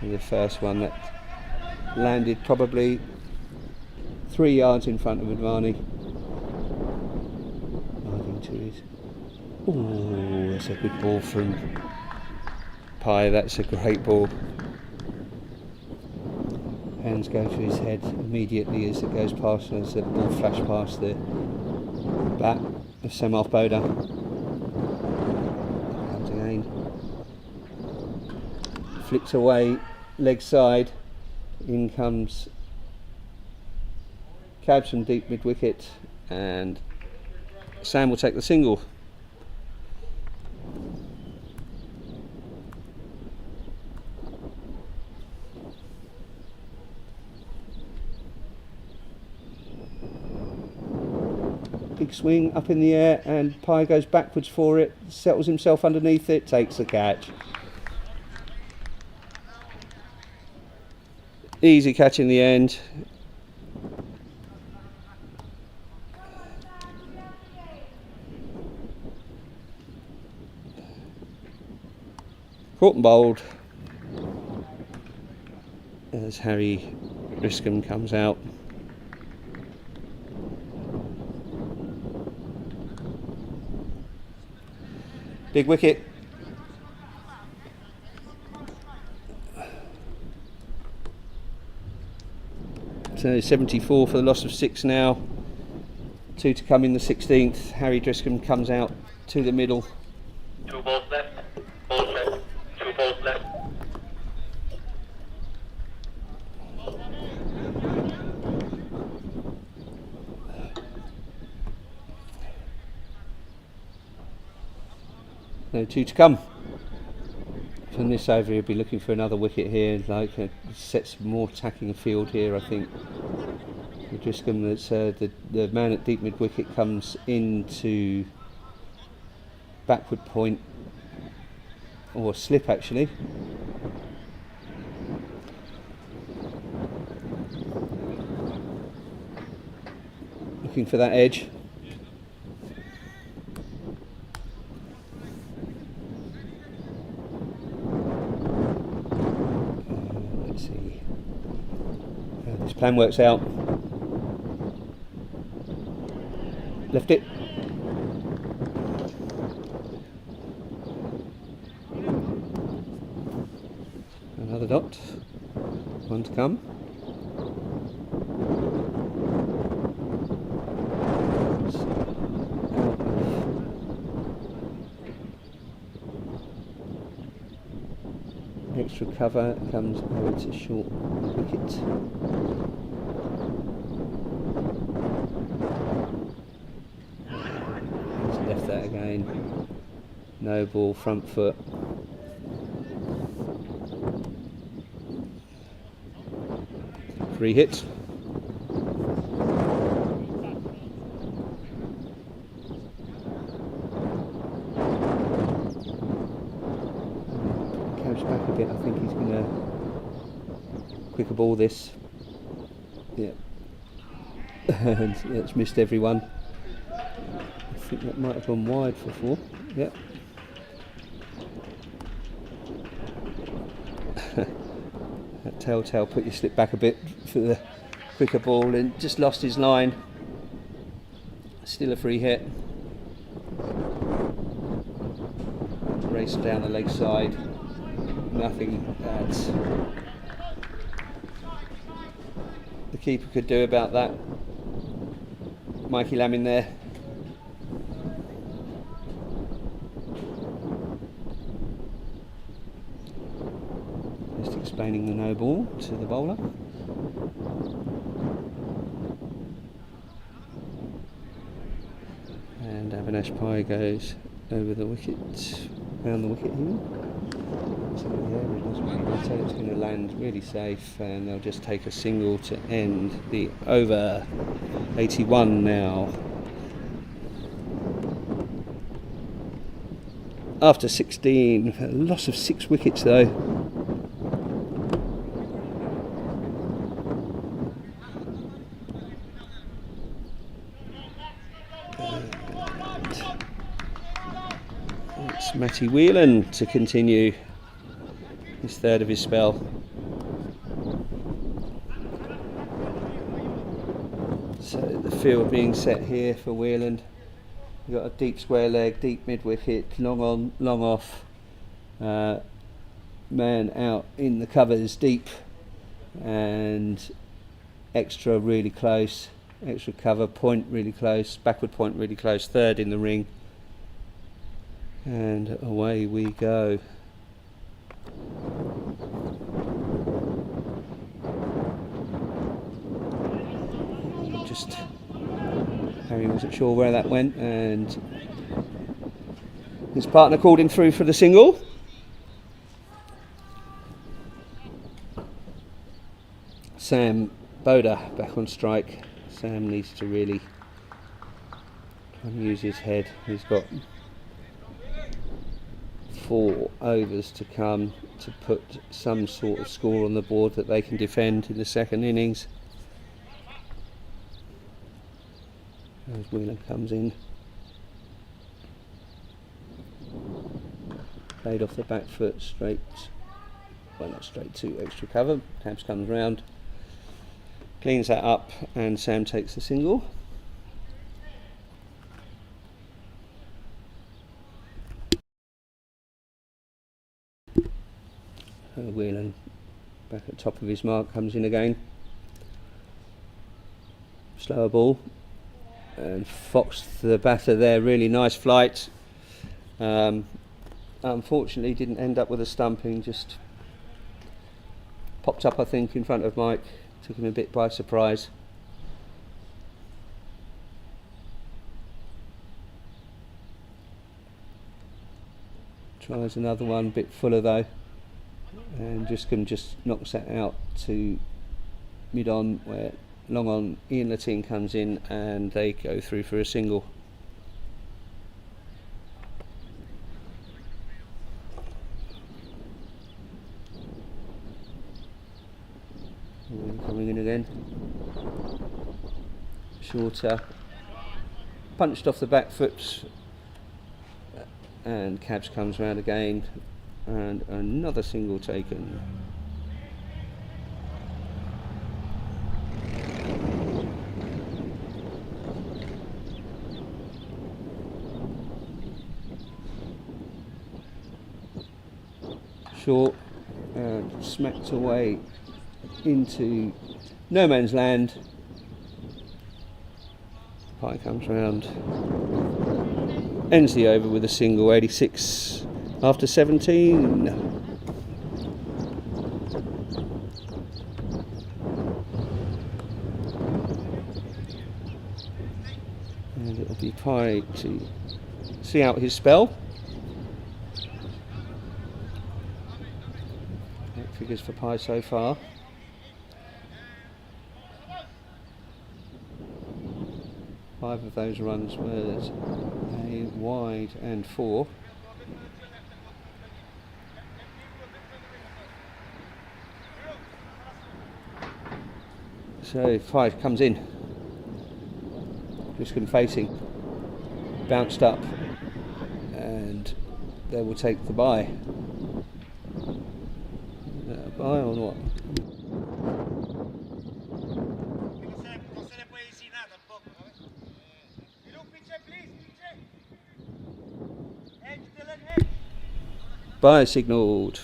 Speaker 1: the first one that landed probably 3 yards in front of Advani. Diving to his. Oh, that's a good ball from Pai. That's a great ball. Hands go to his head immediately as it goes past, as the ball flashed past the bat of Samarth Boda. Comes again. Flicks away, leg side. In comes Calpe from deep mid wicket, and Sam will take the single. Big swing up in the air, and Pai goes backwards for it, settles himself underneath it, takes the catch. Easy catch in the end. Caught and bowled as Harry Griscom comes out. Big wicket. So 74 for the loss of 6 now. 2 to come in the 16th. Harry Griscom comes out to the middle.
Speaker 2: 2 balls left. Balls left. 2 balls left.
Speaker 1: No 2 to come. From this over, he'll be looking for another wicket here. Like set some more attacking field here, I think. Griscom, that's the man at deep mid wicket, comes into backward point, or slip actually. Looking for that edge. Let's see how this plan works out. Left it. Another dot. 1 to come. Extra cover comes. Oh, it's a short wicket. Left that again. No ball, front foot. Free hit. Calpe's back a bit. I think he's going to quicker ball this. Yeah. And it's missed everyone. I think that might have gone wide for 4. Yep. That telltale put your slip back a bit for the quicker ball and just lost his line. Still a free hit. nice down the leg side. Nothing that the keeper could do about that. Mikey Lamb in there. Just explaining the no ball to the bowler. And Avinash Pai goes over the wicket, round the wicket here. So yeah, it doesn't really matter, it's going to land really safe, and they'll just take a single to end the over. 81 now. After 16, a loss of 6 wickets though. It's Matty Whelan to continue his third of his spell. So the field being set here for Whelan. You've got a deep square leg, deep mid wicket, long on, long off. Man out in the covers deep, and extra really close, extra cover, point really close, backward point really close, third in the ring. And away we go. Harry wasn't sure where that went, and his partner called him through for the single. Sam Boda back on strike. Sam needs to really try and use his head. He's got 4 overs to come to put some sort of score on the board that they can defend in the second innings. As Whelan comes in, played off the back foot straight, well not straight to extra cover. Cabs comes round, cleans that up, and Sam takes the single. Whelan back at the top of his mark, comes in again. Slower ball. And Fox, the batter there, really nice flight. Unfortunately didn't end up with a stumping, just popped up I think in front of Mike, took him a bit by surprise. Tries another one, a bit fuller though, and just knocks that out to mid on, where long on Ian Latine comes in, and they go through for a single. Coming in again. Shorter. Punched off the back foot, and Cabs comes round again, and another single taken. Short, and smacked away into no man's land. Pie comes round, ends the over with a single. 86 after 17. And it'll be Pie to see out his spell. Figures for Pie so far. Five of those runs were a wide and 4. So 5 comes in. Briscombe facing. Bounced up, and they will take the bye. Bye or what? by signalled.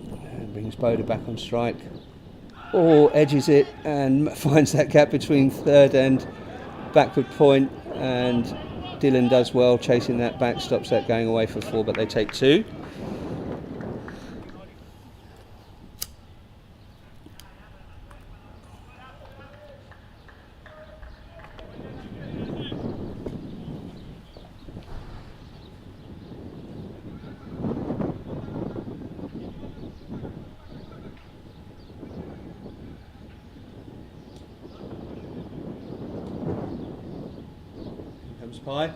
Speaker 1: And brings Boda back on strike. Or edges it and finds that gap between third and backward point, and Dylan does well chasing that back, stops that going away for 4, but they take 2. Pie.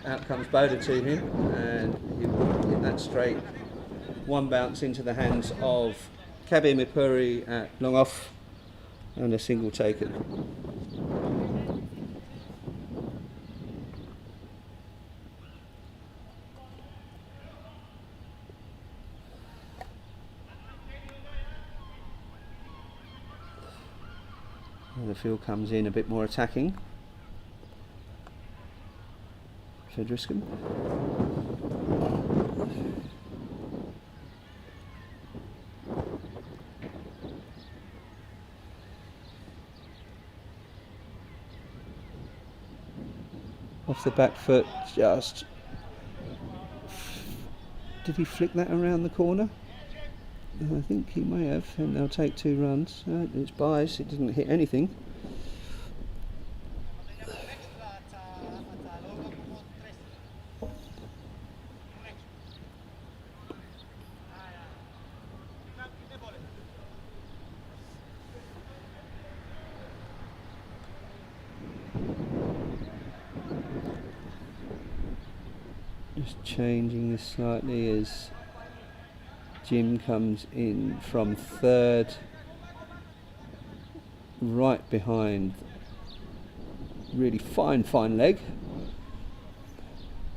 Speaker 1: Out comes Boda to him, and he will hit that straight. One bounce into the hands of Calpe Mipuri at long off, and a single taken. And the field comes in a bit more attacking. Fedriscom. Off the back foot, just. Did he flick that around the corner? I think he may have, and they'll take 2 runs. It's buys, it didn't hit anything. Just changing this slightly as Jim comes in from third, right behind. Really fine leg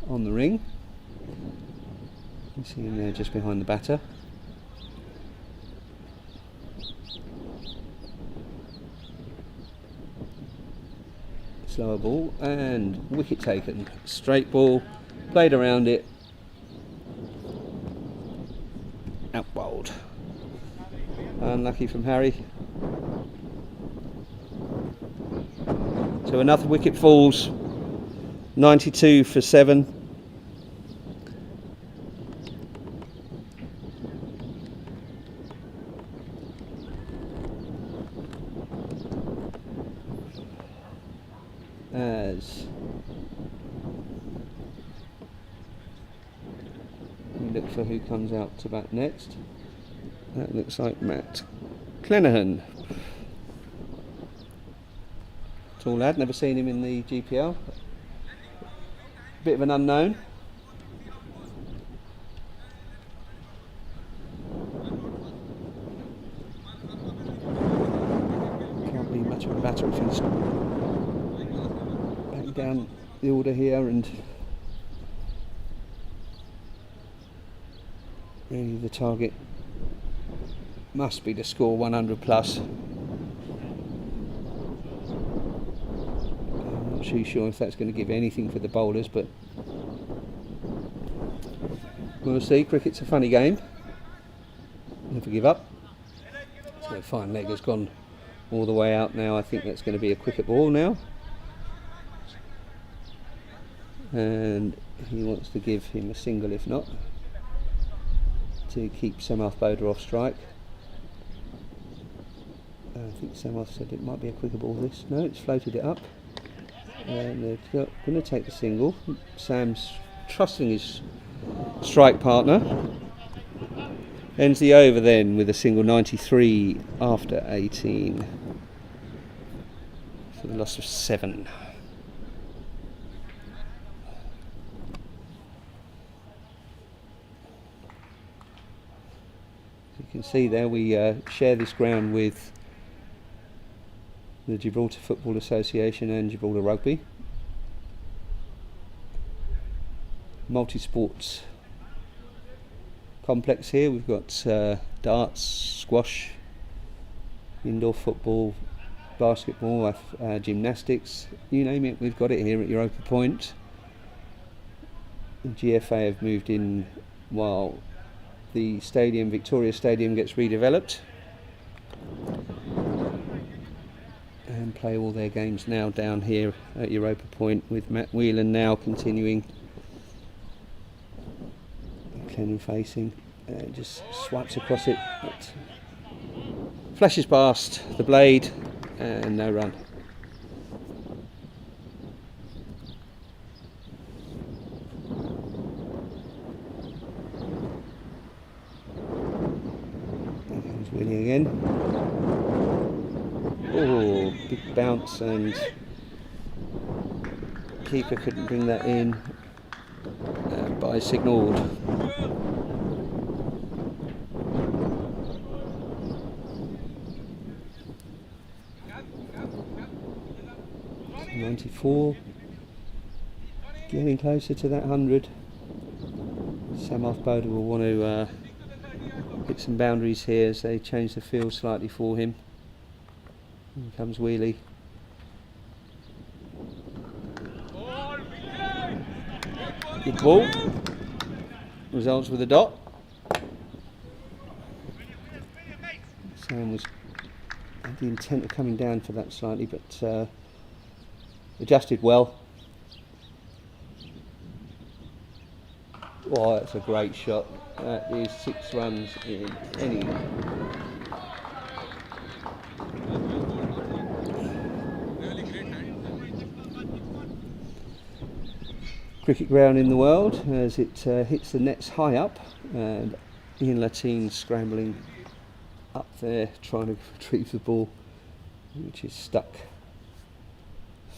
Speaker 1: on the ring. You see him there just behind the batter. Slower ball and wicket taken. Straight ball. Played around it, out bowled. Unlucky from Harry. So another wicket falls, 92 for 7. As look for who comes out to bat next. That looks like Matt Clenaghan. Tall lad, never seen him in the GPL. Bit of an unknown. Can't be much of a batter if he's back down the order here, and really the target must be to score 100 plus. I'm not too sure if that's going to give anything for the bowlers, but we'll see. Cricket's a funny game. Never give up. So fine leg has gone all the way out now. I think that's going to be a cricket ball now. And he wants to give him a single if not, to keep Samarth Boda off strike. I think Samarth said it might be a quicker ball this. No, it's floated it up. And they're going to take the single. Sam's trusting his strike partner. Ends the over then with a single, 93 after 18. For the loss of 7. You can see there we share this ground with the Gibraltar Football Association and Gibraltar Rugby. Multi-sports complex here. We've got darts, squash, indoor football, basketball, gymnastics, you name it, we've got it here at Europa Point. The GFA have moved in while the stadium, Victoria Stadium, gets redeveloped, and play all their games now down here at Europa Point, with Matt Whelan now continuing. Kenny facing, just swipes across it, but flashes past the blade and no run. Here comes Willie again. Oh, big bounce, and keeper couldn't bring that in, but signalled. .94, getting closer to that 100. Sam Boda will want to hit some boundaries here as they change the field slightly for him. Here comes Wheelie. Good ball. Results with a dot. Sam had the intent of coming down for that slightly, but adjusted well. Oh, that's a great shot. That is 6 runs in any. Cricket ground in the world as it hits the nets high up, and Ian Latine scrambling up there trying to retrieve the ball, which is stuck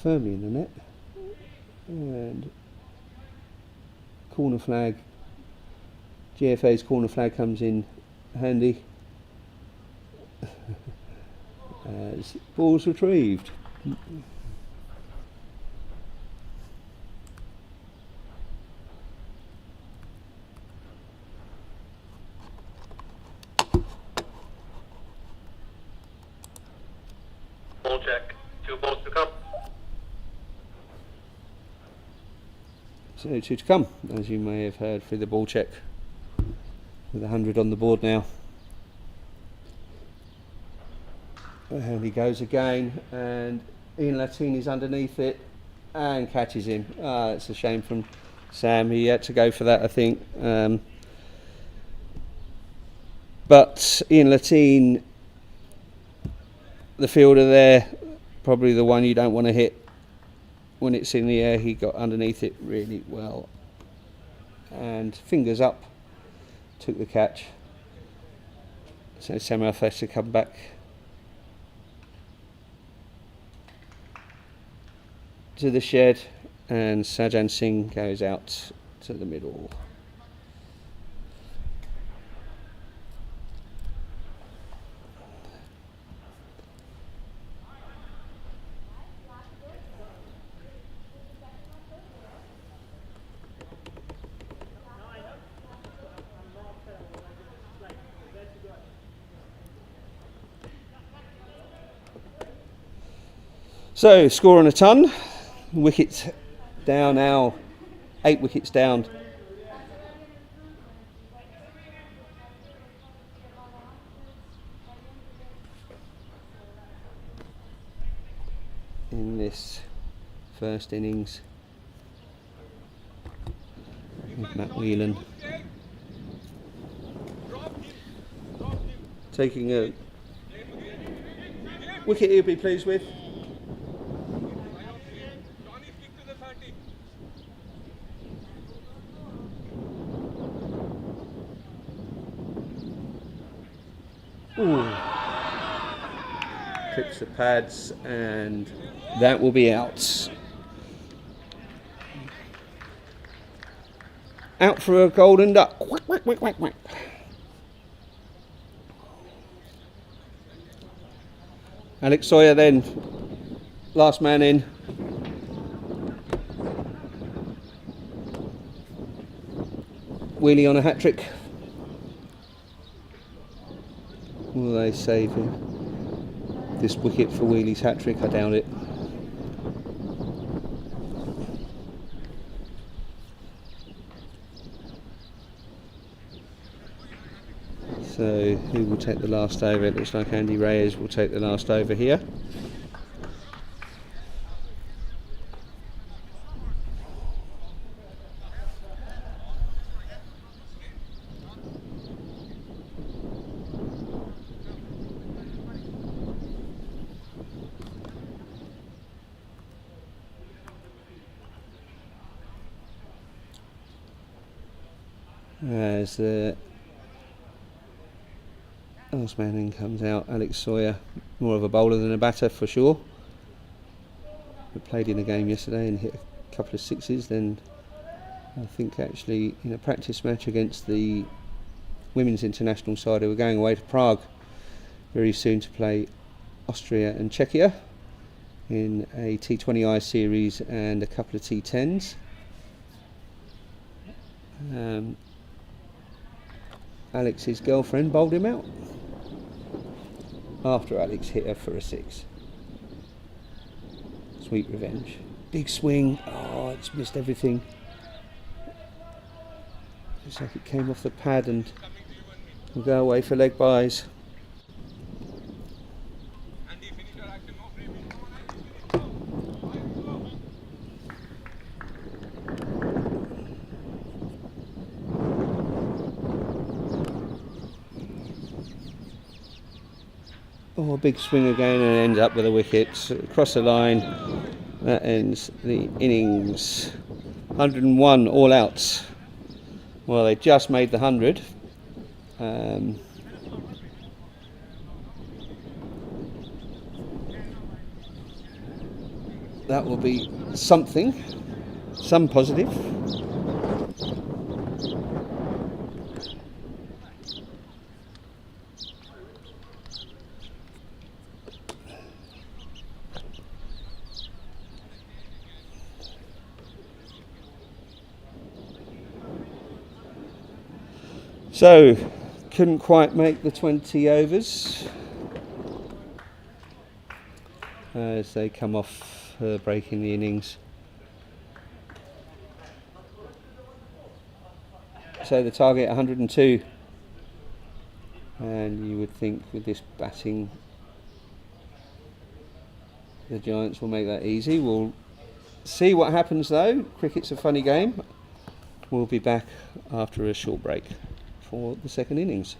Speaker 1: firmly in the net. And corner flag, GFA's corner flag comes in handy as ball's retrieved.
Speaker 2: Ball check. 2 balls to come.
Speaker 1: So 2 to come, as you may have heard through the ball check, with 100 on the board now. And he goes again, and Ian Latine is underneath it and catches him. It's a shame from Sam. He had to go for that, I think. But Ian Latine, the fielder there, probably the one you don't want to hit when it's in the air. He got underneath it really well, and fingers up, took the catch. So Sam has to come back to the shed, and Sajan Singh goes out to the middle. So, score on a ton. Wickets down now, 8 wickets down. In this first innings with Matt Whelan taking a wicket he'll be pleased with. Ooh. Clips the pads, and that will be out. Out for a golden duck. Quack, quack, quack, quack, quack. Alex Sawyer then, last man in. Wheelie on a hat-trick. Will they save this wicket for Wheelie's hat-trick? I doubt it. So who will take the last over? It looks like Andy Reyes will take the last over here. As the last man in comes out, Alex Sawyer, more of a bowler than a batter for sure. But played in a game yesterday and hit a couple of sixes. Then I think actually in a practice match against the women's international side, who were going away to Prague very soon to play Austria and Czechia in a T20I series and a couple of T10s. Alex's girlfriend bowled him out after Alex hit her for a six. Sweet revenge. Big swing. Oh, it's missed everything. Looks like it came off the pad and will go away for leg byes. Oh, a big swing again and ends up with a wicket. Across the line, that ends the innings. 101 all outs. Well, they just made the 100. That will be something, some positive. So, couldn't quite make the 20 overs as they come off breaking the innings. So the target 102, and you would think with this batting the Giants will make that easy. We'll see what happens though. Cricket's a funny game. We'll be back after a short break for the second innings.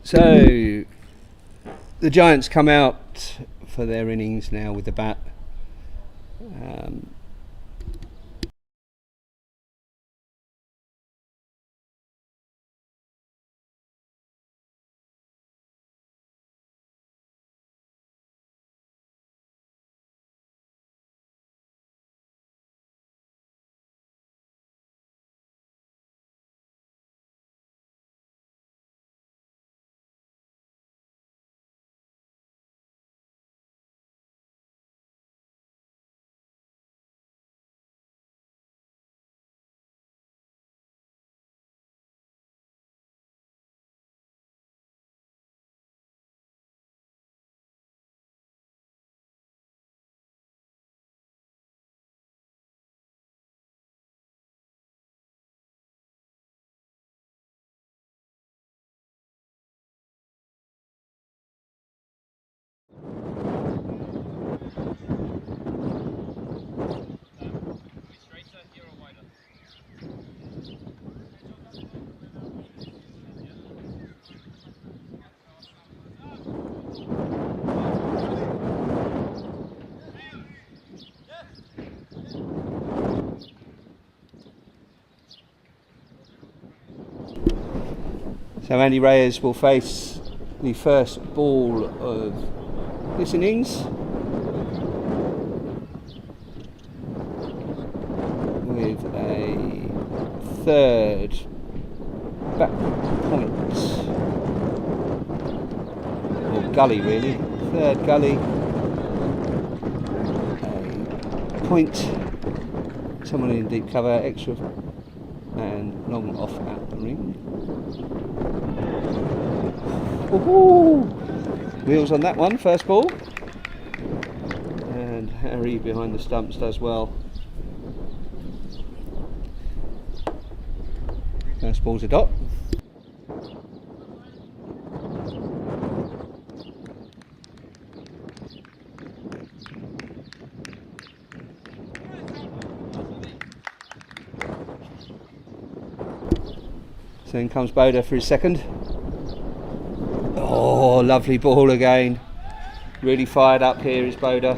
Speaker 1: So the Giants come out for their innings now with the bat. So Andy Reyes will face the first ball of this innings with a third back point, or gully really, third gully, a point, someone in deep cover, extra and long off at the ring. Ooh, wheels on that one, first ball, and Harry behind the stumps does well. First ball's a dot. So then comes Boda for his second. Oh, lovely ball again. Really fired up here is Boda.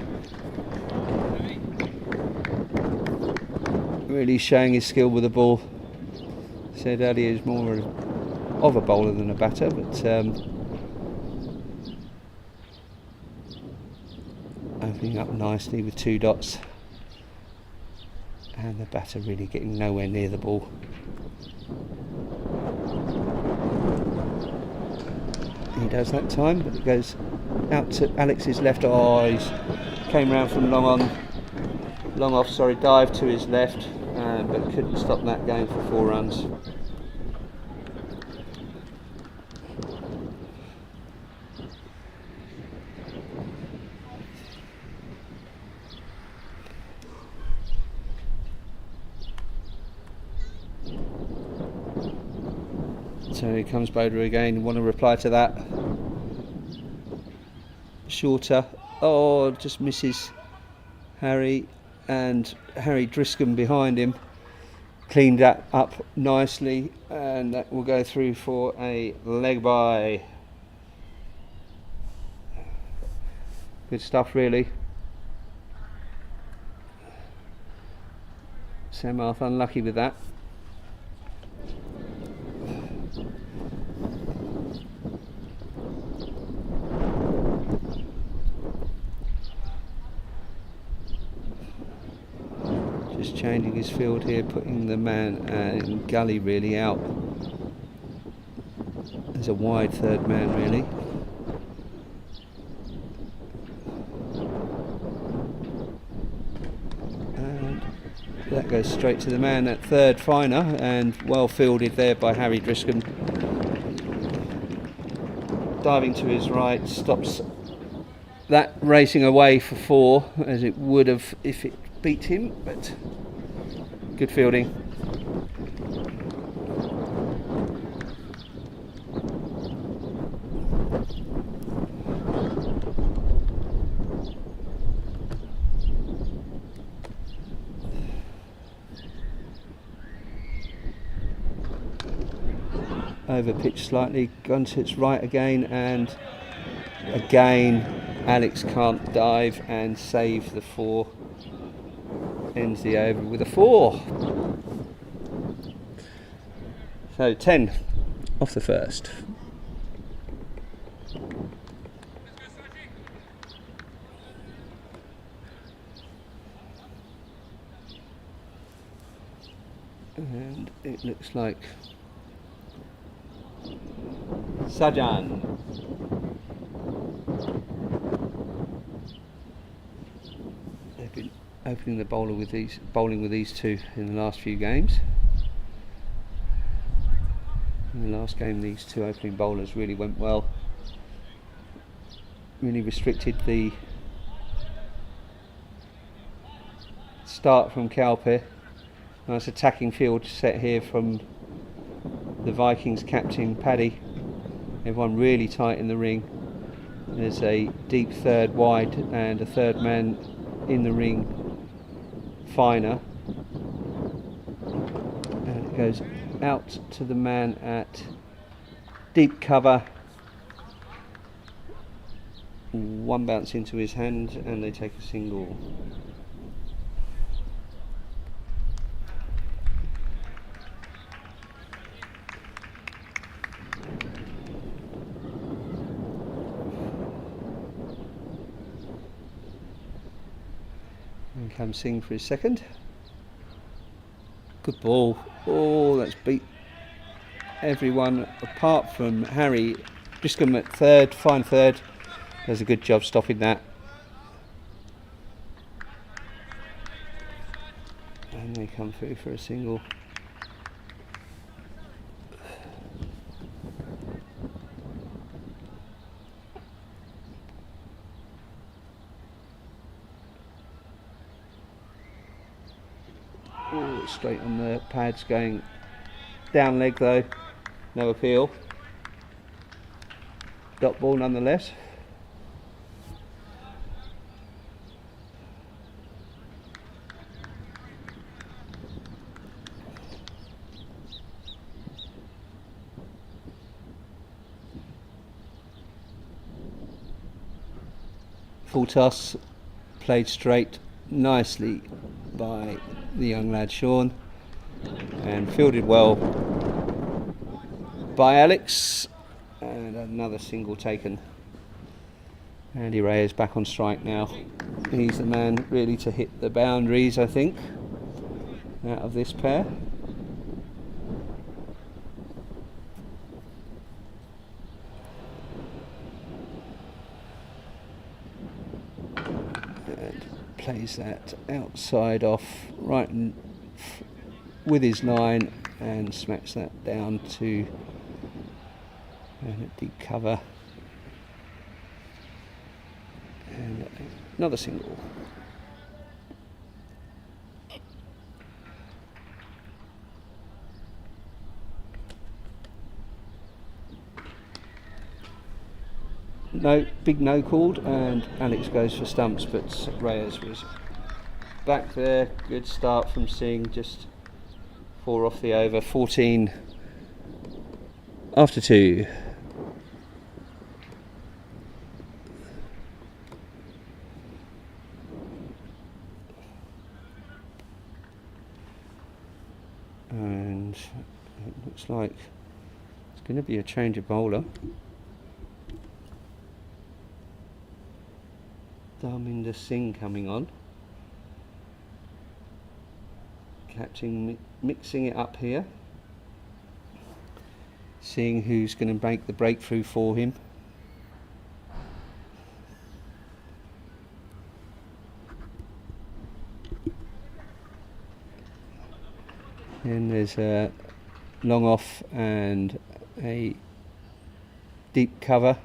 Speaker 1: Really showing his skill with the ball. Said earlier he's more of a bowler than a batter, but opening up nicely with 2 dots. And the batter really getting nowhere near the ball. He does that time, but it goes out to Alex's left. Oh, he's came round from long off, dive to his left, but couldn't stop that going for 4 runs. So here comes Boda again. Want to reply to that? Shorter. Oh, just misses Harry, and Harry Driscoll behind him. Cleaned that up nicely, and that will go through for a leg bye. Good stuff, really. Sam Arth unlucky with that. Just changing his field here, putting the man in gully really out. There's a wide third man really. And that goes straight to the man at third, finer, and well fielded there by Harry Driscoll. Diving to his right, stops that racing away for 4, as it would have if it beat him, but good fielding. over pitch slightly, gone to its right again, and again Alex can't dive and save the 4. Ends the over with a 4. So 10 off the first. And it looks like Sajan. They've been opening the bowling with these two in the last few games. In the last game, these two opening bowlers really went well. Really restricted the start from Calpe. Nice attacking field set here from the Vikings captain Paddy. Everyone really tight in the ring. There's a deep third wide and a third man in the ring finer. And it goes out to the man at deep cover. One bounce into his hand and they take a single. And comes Singh for his second. Good ball. Oh, that's beat everyone apart from Harry. Briscombe at third, fine third. Does a good job stopping that. And they come through for a single. Oh, straight on the pads, going down leg though, no appeal. Dot ball nonetheless. Full toss, played straight nicely by the young lad Sean, and fielded well by Alex, and another single taken. Andy Ray is back on strike now. He's the man really to hit the boundaries, I think, out of this pair. Plays that outside off right with his line and smacks that down to deep cover, and another single. No, big no called, and Alex goes for stumps, but Reyes was back there. Good start from Singh, just 4 off the over, 14 after 2. And it looks like it's going to be a change of bowler. Dharminder Singh coming on. Captain mixing it up here. Seeing who's going to make the breakthrough for him. And there's a long off and a deep cover.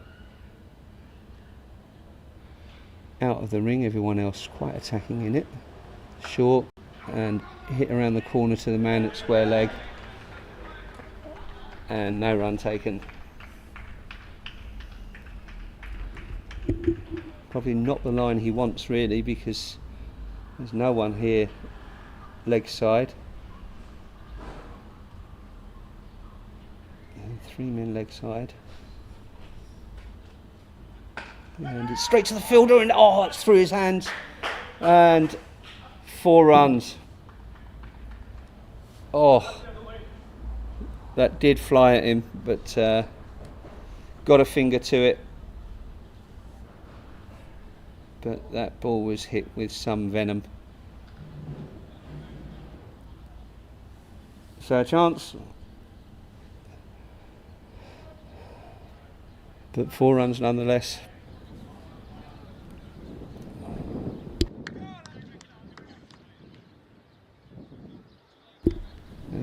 Speaker 1: Out of the ring, everyone else quite attacking in it. Short and hit around the corner to the man at square leg, and no run taken. Probably not the line he wants really, because there's no one here leg side. 3-man leg side. And it's straight to the fielder, and oh, it's through his hands. And 4 runs. Oh, that did fly at him, but got a finger to it. But that ball was hit with some venom. So a chance. But 4 runs nonetheless.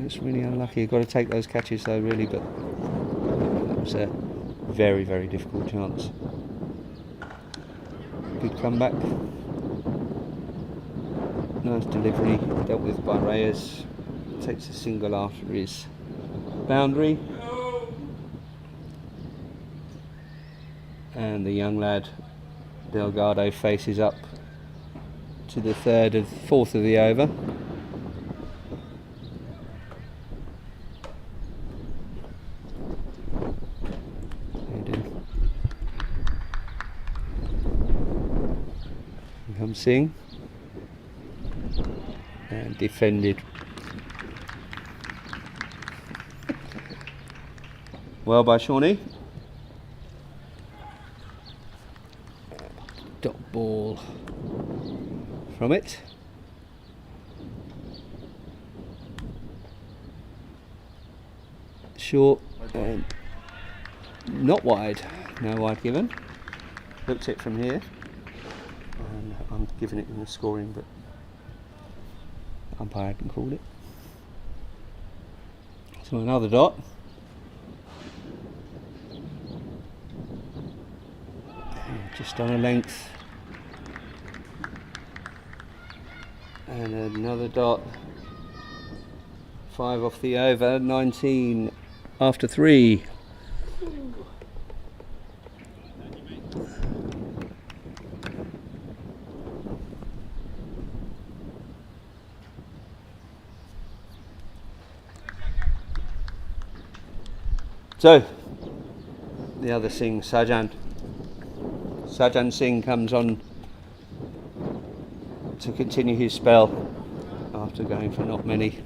Speaker 1: It's really unlucky. You've got to take those catches though, really, but that was a very, very difficult chance. Good comeback. Nice delivery, dealt with by Reyes. Takes a single after his boundary. And the young lad, Delgado, faces up to the 4th of the over. Comes Singh, and defended well by Shawnee. Dot ball from it. Short and not wide. No wide given. Looked it from here. And I'm giving it in the scoring, but umpire hadn't called it. So another dot. Just on a length. And another dot. 5 off the over, 19 after 3. So, the other Singh, Sajjan Singh comes on to continue his spell after going for not many.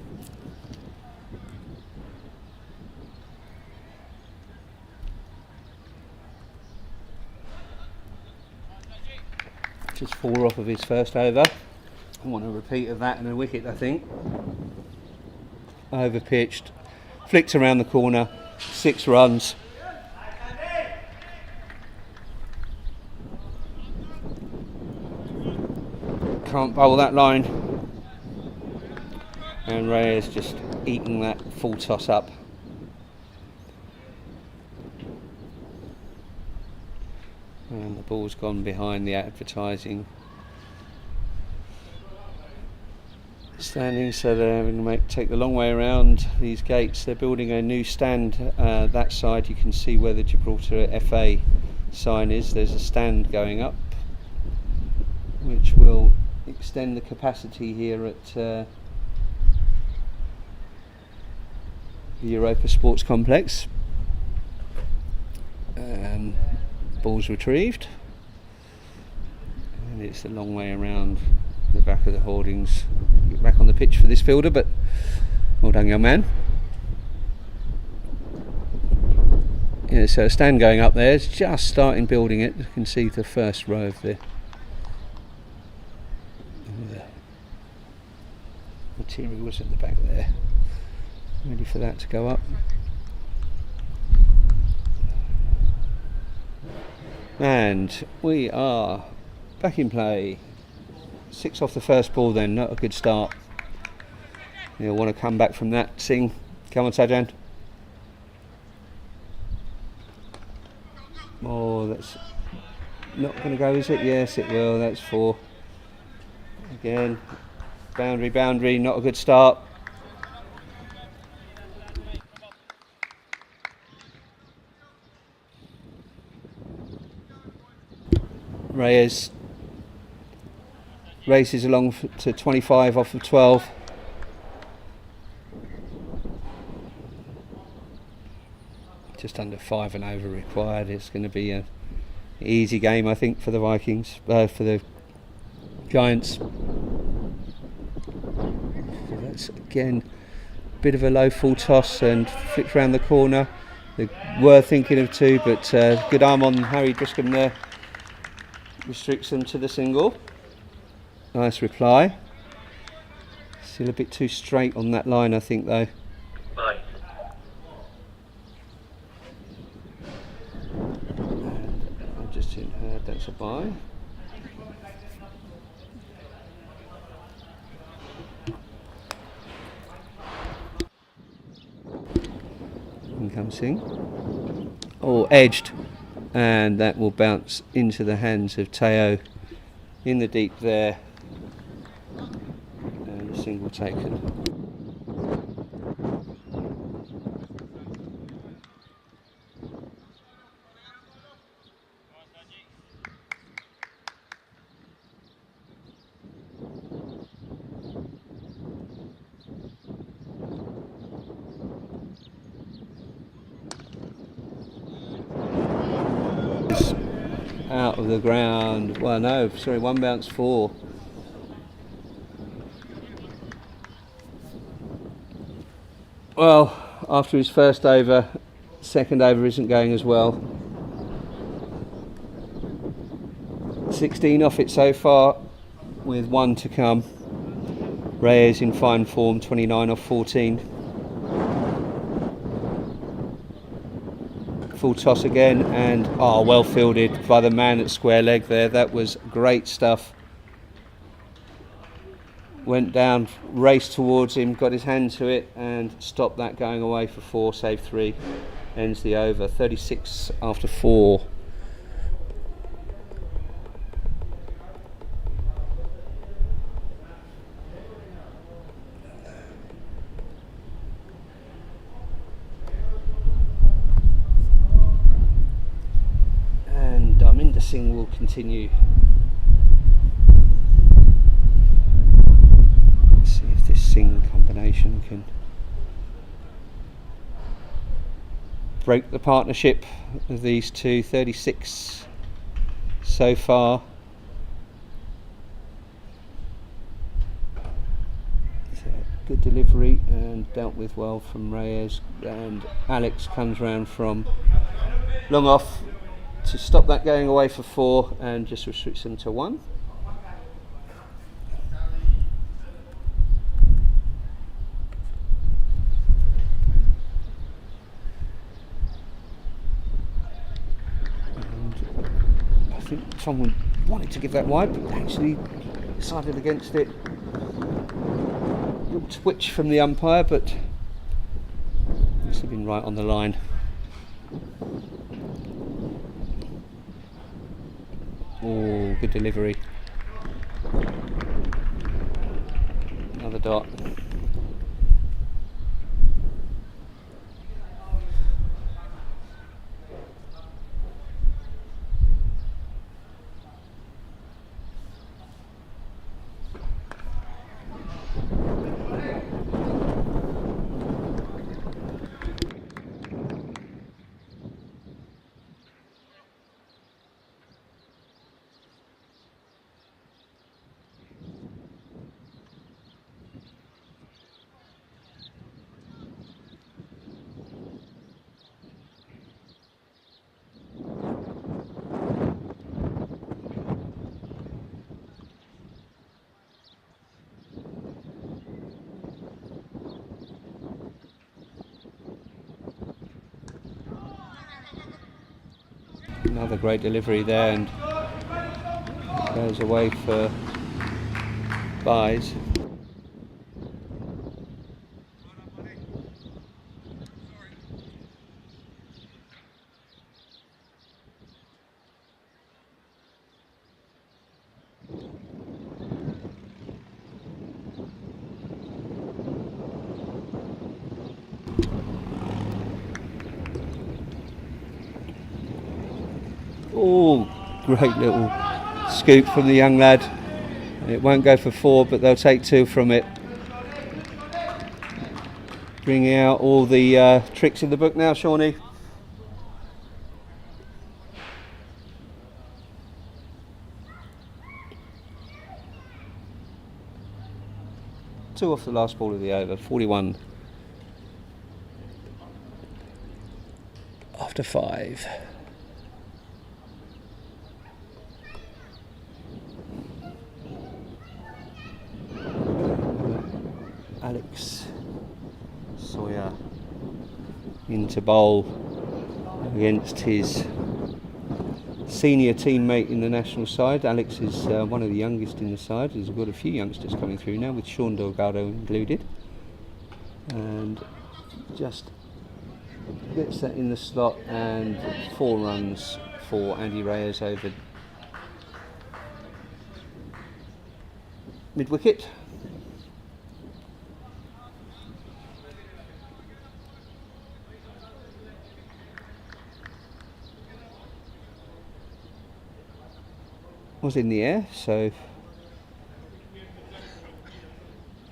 Speaker 1: Just 4 off of his first over. I want a repeat of that and a wicket, I think. Over pitched, flicked around the corner. 6 runs. Can't bowl that line. And Reyes just eating that full toss up. And the ball's gone behind the advertising standing, so they're having to take the long way around these gates. They're building a new stand that side. You can see where the Gibraltar FA sign is. There's a stand going up which will extend the capacity here at the Europa Sports Complex. Ball's retrieved, and it's a long way around the back of the hoardings. Get back on the pitch for this fielder, but well done, young man. Yeah, so a stand going up there. It's just starting building it. You can see the first row of the materials at the back there, ready for that to go up. And we are back in play. 6 off the first ball then, not a good start. You'll want to come back from that, Singh. Come on, Sajjan. Oh, that's not going to go, is it? Yes, it will. That's 4. Again, boundary, not a good start. Reyes races along to 25 off of 12. just under 5 and over required. It's going to be an easy game, I think, for the Vikings, for the Giants. So that's again a bit of a low full toss and flipped around the corner. They were thinking of 2, but good arm on Harry Driscoll there. Restricts them to the single. Nice reply. Still a bit too straight on that line, I think, though.
Speaker 2: Bye.
Speaker 1: And I've just heard that's a bye. In comes Singh. Oh, edged. And that will bounce into the hands of Teo in the deep there. And a single taken. Out of the ground. Well, no, sorry, 1 bounce 4. Well, after his first over, second over isn't going as well. 16 off it so far, with 1 to come. Reyes in fine form, 29 off 14. Full toss again, and well fielded by the man at square leg there. That was great stuff. Went down, raced towards him, got his hand to it, and stopped that going away for 4, save 3. Ends the over. 36 after 4. Singh will continue. Let's see if this Singh combination can break the partnership of these two. 36 so far. So good delivery and dealt with well from Reyes, and Alex comes round from long off to stop that going away for 4 and just restricts them to 1. And I think someone wanted to give that wide, but actually decided against it. Little twitch from the umpire, but must have been right on the line. Oh, good delivery. Another dot. Another great delivery there, and goes away for buys. Oh, great little scoop from the young lad. It won't go for 4, but they'll take 2 from it. Bringing out all the tricks in the book now, Shawnee. 2 off the last ball of the over, 41 after 5. Alex Sawyer into bowl against his senior teammate in the national side. Alex is one of the youngest in the side. There's got a few youngsters coming through now, with Sean Delgado included, and just gets that in the slot, and 4 runs for Andy Reyes over mid-wicket. Was in the air, so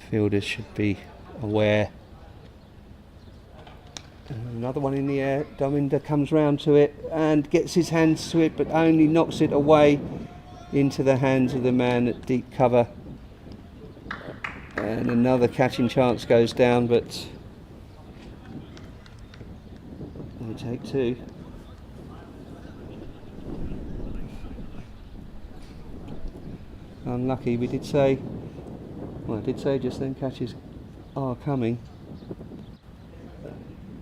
Speaker 1: fielders should be aware. And another one in the air. Dominder comes round to it and gets his hands to it, but only knocks it away into the hands of the man at deep cover. And another catching chance goes down, but we'll take 2. Unlucky. We did say, well, I did say just then, catches are coming,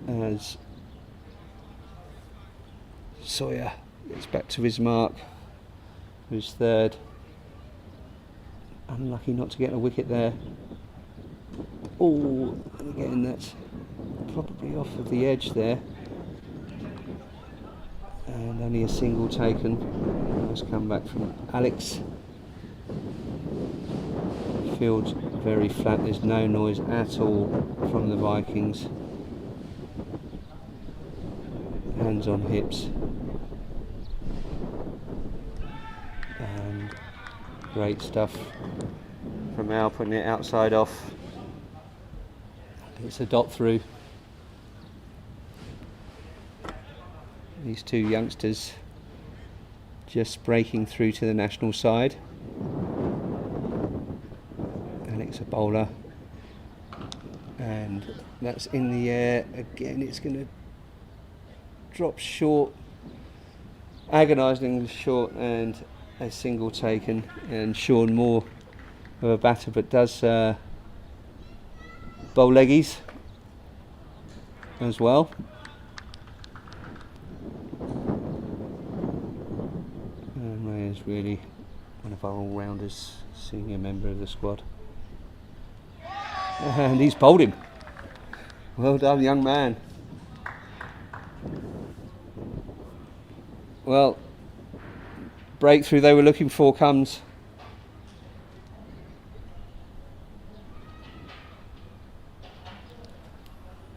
Speaker 1: as Sawyer gets back to his mark, who's 3rd. Unlucky not to get a wicket there. Oh, and again, that's probably off of the edge there, and only a single taken. Nice comeback from Alex. Field's very flat, there's no noise at all from the Vikings. Hands on hips. And great stuff from Al, putting it outside off. It's a dot through. These 2 youngsters just breaking through to the national side. Alex a bowler, and that's in the air again. It's going to drop short, agonisingly short, and a single taken. And Sean Moore, of a batter, but does bowl leggies as well. And Ray is really one of our all-rounders, senior member of the squad. And he's bowled him. Well done, young man. Well, breakthrough they were looking for comes.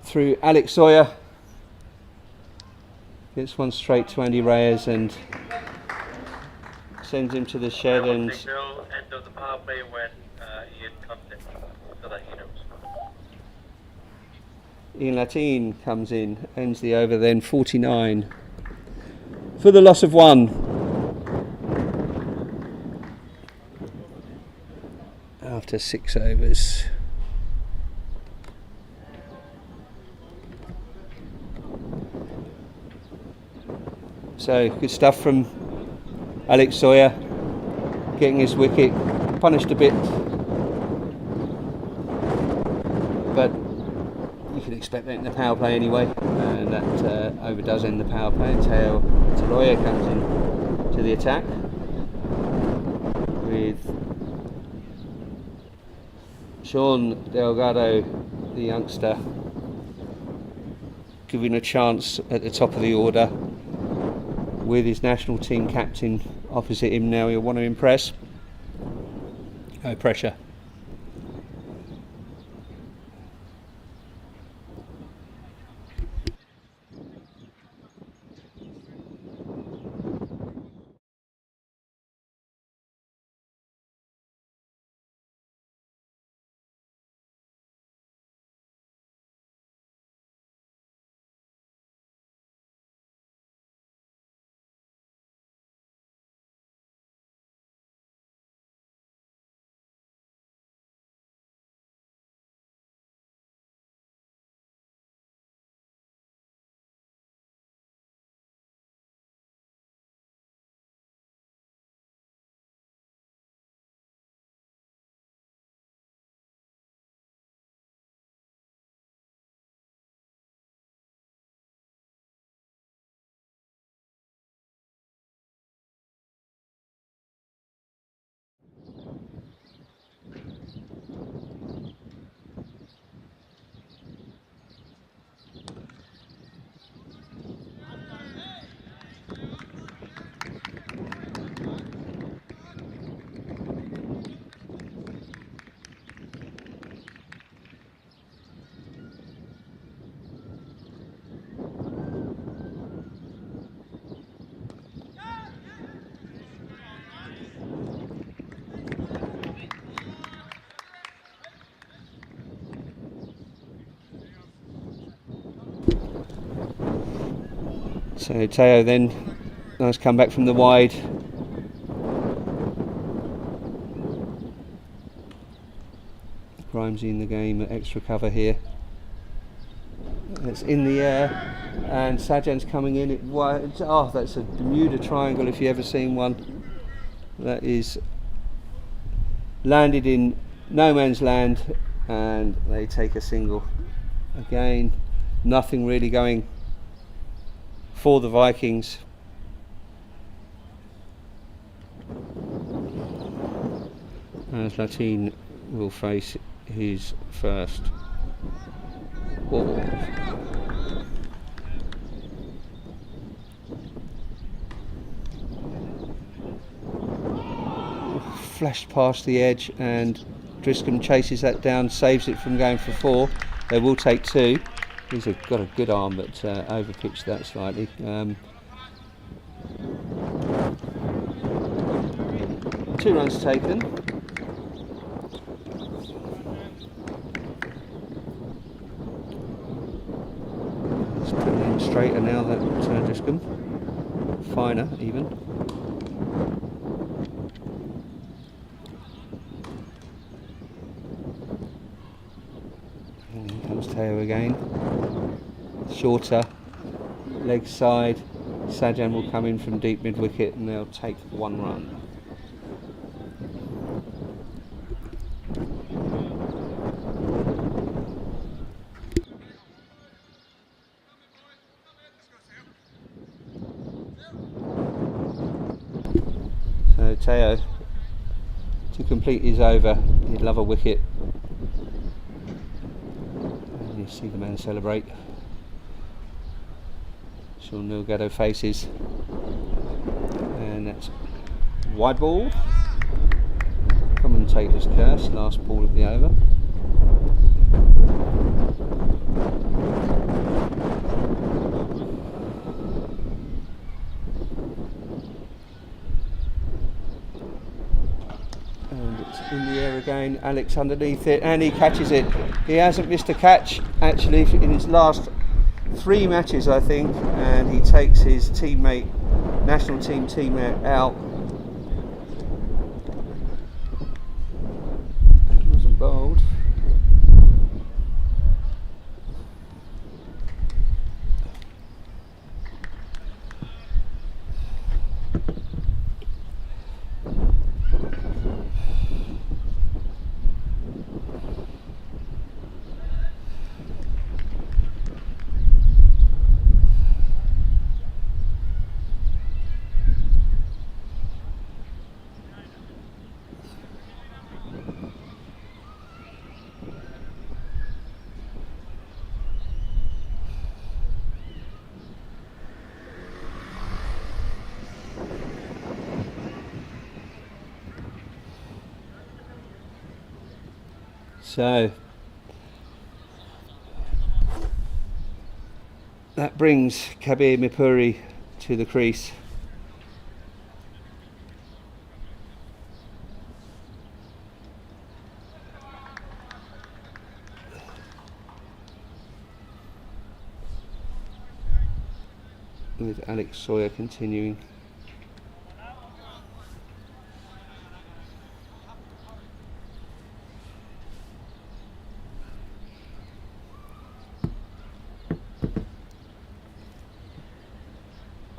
Speaker 1: Through Alex Sawyer. Gets one straight to Andy Reyes and sends him to the shed. And
Speaker 2: signal end of the power play when Ian comes in, so that he knows.
Speaker 1: Ian Latin comes in, ends the over then, 49 for the loss of 1. After 6 overs. So good stuff from Alex Sawyer, getting his wicket, punished a bit, but you can expect that in the power play anyway, and that over does end the power play. Teo Taloya comes in to the attack with Sean Delgado, the youngster, given a chance at the top of the order with his national team captain opposite him. Now he'll want to impress. No pressure. So Teo then, nice comeback from the wide. Grimesy in the game, extra cover here. It's in the air, and Sajan's coming in. Oh, that's a Bermuda triangle if you've ever seen one. That is landed in no man's land, and they take a single. Again, nothing really going for the Vikings. As Latin will face his first ball. Flashed past the edge, and Driscoll chases that down, saves it from going for 4. They will take 2. He's got a good arm, but overpitched that slightly. 2 runs taken. It's putting in straighter now, that Driscoll. Finer even. And here comes Teo again. Shorter, leg side. Sajan will come in from deep mid wicket, and they'll take 1 run. So Teo, to complete his over, he'd love a wicket. And you see the man celebrate. Sean Nilgado faces, and that's wide ball. Commentator's curse, last ball of the over. And it's in the air again. Alex underneath it, and he catches it. He hasn't missed a catch actually in his last 3 matches, I think, and he takes his teammate, national team teammate, out. It wasn't bowled. So that brings Kabir Mipuri to the crease. With Alex Sawyer continuing.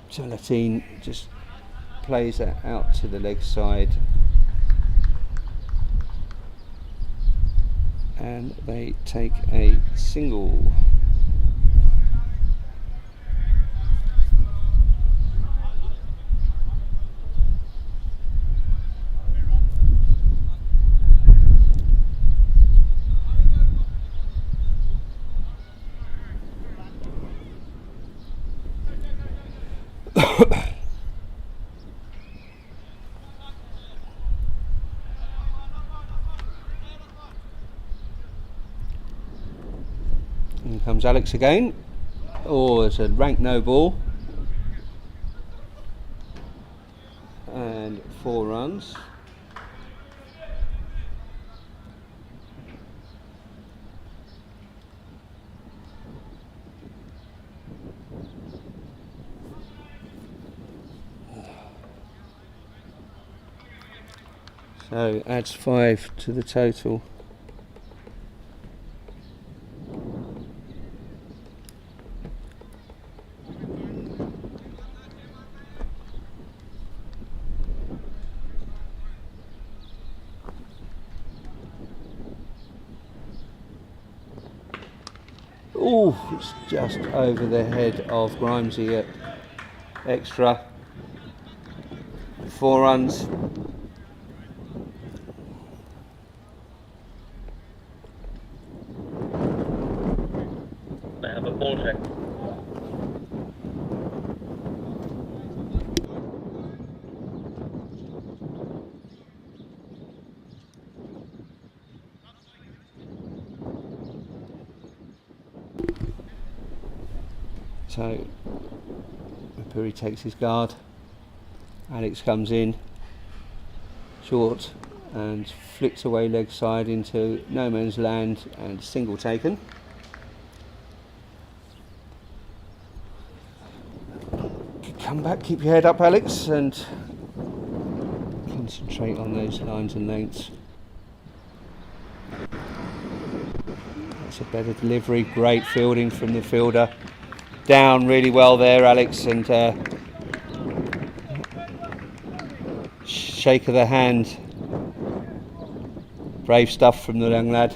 Speaker 1: So Latin just plays that out to the leg side, and they take a single. Here comes Alex again. Oh, it's a rank no ball. And 4 runs. So adds 5 to the total. Oh, it's just over the head of Grimesy at extra. 4 runs.
Speaker 2: They have a ball check.
Speaker 1: So Puri takes his guard. Alex comes in short and flicks away leg side into no man's land and single taken. Come back, keep your head up, Alex, and concentrate on those lines and lengths. That's a better delivery, great fielding from the fielder. Down really well there, Alex, and shake of the hand. Brave stuff from the young lad.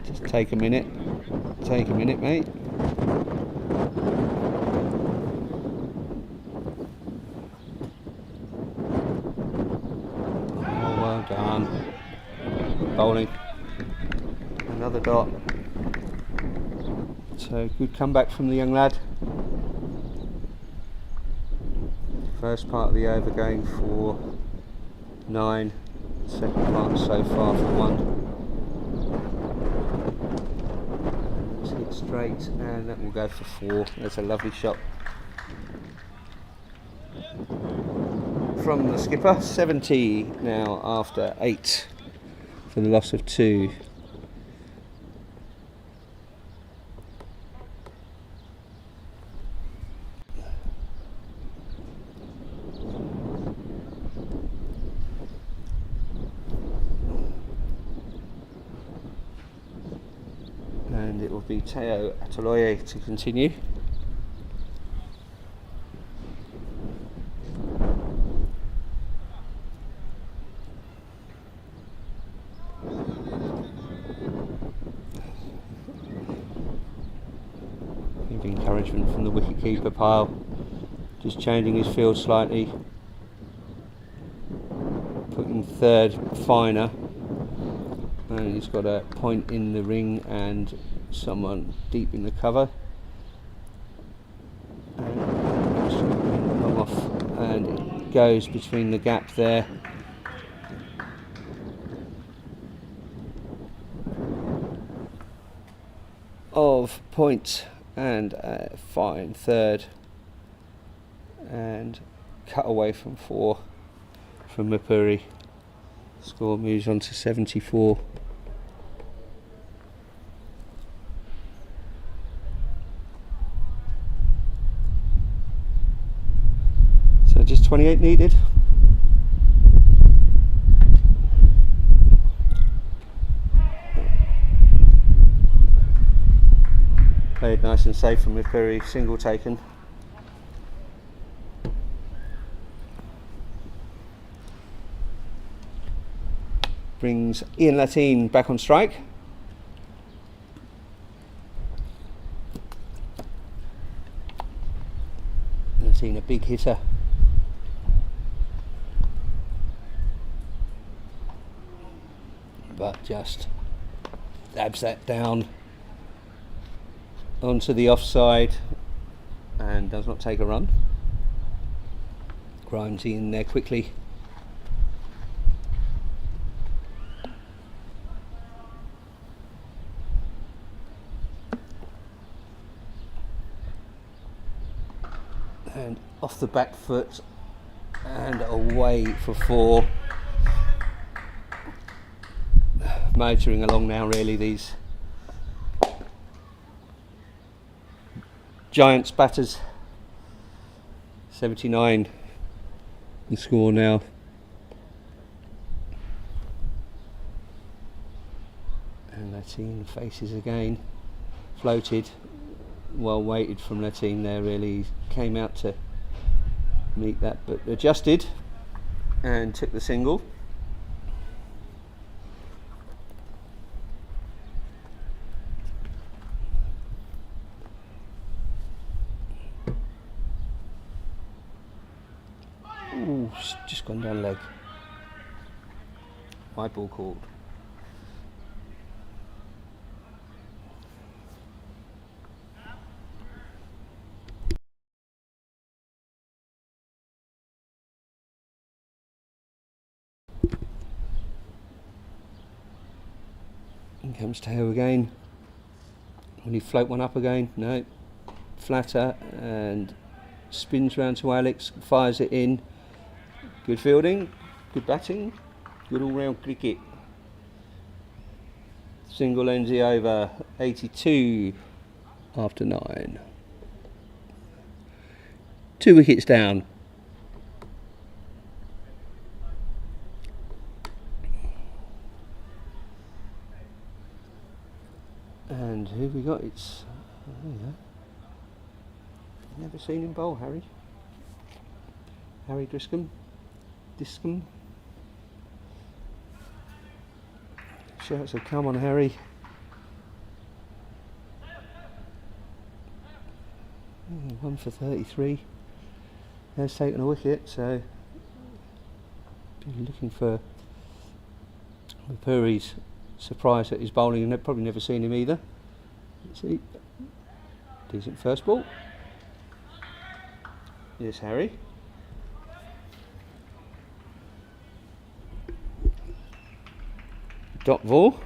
Speaker 1: Just take a minute, mate. Oh, well done. Bowling. Another dot. So good comeback from the young lad. First part of the over going for 9. Second part so far for 1. Let's hit straight and that will go for 4. That's a lovely shot from the skipper. 70 now after 8 for the loss of 2. And it will be Teo Ataloye to continue. Give encouragement from the wicket-keeper pile, just changing his field slightly, putting third finer. And he's got a point in the ring and someone deep in the cover. And long off, and it goes between the gap there. Of point and a fine third, and cut away from 4 from Mapuri. Score moves on to 74. So just 28 needed. Played nice and safe from Mapuri, single taken. Brings Ian Latine back on strike. Latine, a big hitter. But just dabs that down onto the offside and does not take a run. Grimesy in there quickly. And off the back foot and away for 4. Motoring along now, really, these Giants batters. 79 The score now. And Latine faces again. Floated. Well weighted from Latine there, really. Came out to meet that, but adjusted and took the single. Ooh, just gone down leg. Wide ball called. In comes Teo again. Will he float one up again? No. Flatter and spins round to Alex, fires it in. Good fielding, good batting, good all-round cricket. Single Lindsay over, 82 after 9. 2 wickets down. And who have we got? It's never seen him bowl, Harry Discombe. Shouts have come on, Harry. 1 for 33. Has taken a wicket, so be looking for Puri's surprised at his bowling, and they've probably never seen him either. Let's see. Decent first ball. Yes, Harry. Dot ball.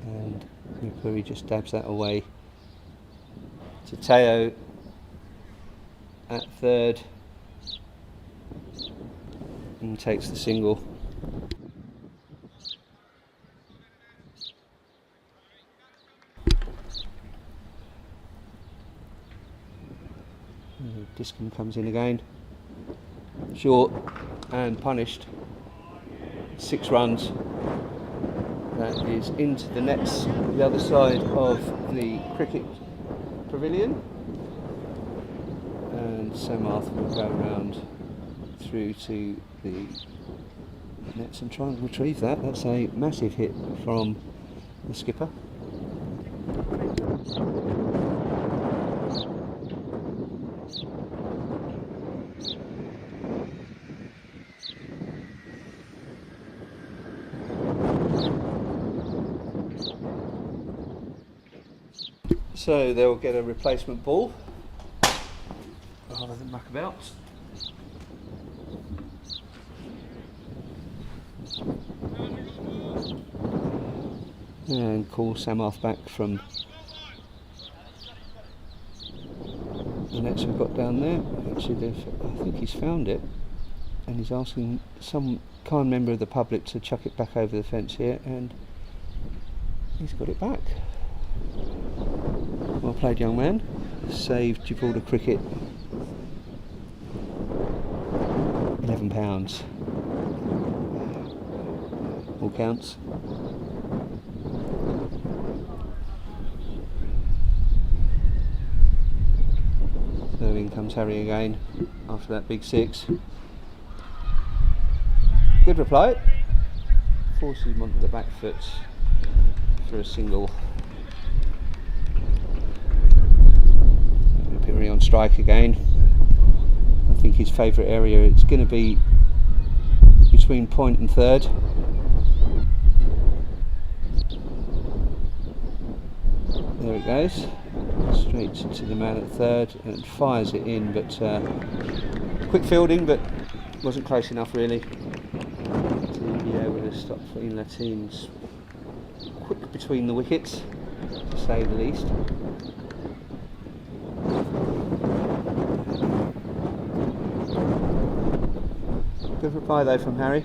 Speaker 1: And Puri just dabs that away to Teo at third and takes the single. Discombe comes in again, short and punished. 6 runs. That is into the nets, the other side of the cricket pavilion, and Samath will go round through to the nets and try and retrieve that. That's a massive hit from the skipper. So they'll get a replacement ball rather than muck about. And call Samath back from the nets we've got down there. Actually, I think he's found it, and he's asking some kind member of the public to chuck it back over the fence here, and he's got it back. Well played, young man. Saved Gibraltar cricket £11. All counts. So in comes Harry again after that big 6. Good reply. Forces him onto the back foot for a single. Puri on strike again. I think his favourite area, it's going to be between point and third. There it goes, straight to the man at third, and fires it in, but quick fielding, but wasn't close enough really to be able to stop Latines quick between the wickets, to say the least. Good reply though from Harry.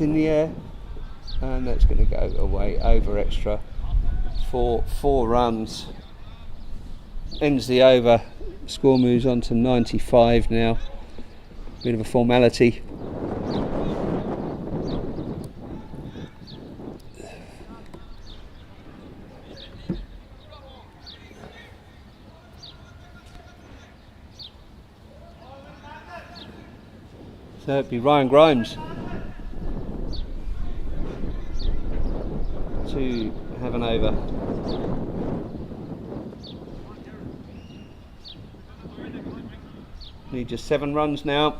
Speaker 1: It's in the air, and that's going to go away over extra for 4 runs. Ends the over. Score moves on to 95 now. Bit of a formality. So it'd be Ryan Grimes to have an over. Need just 7 runs now.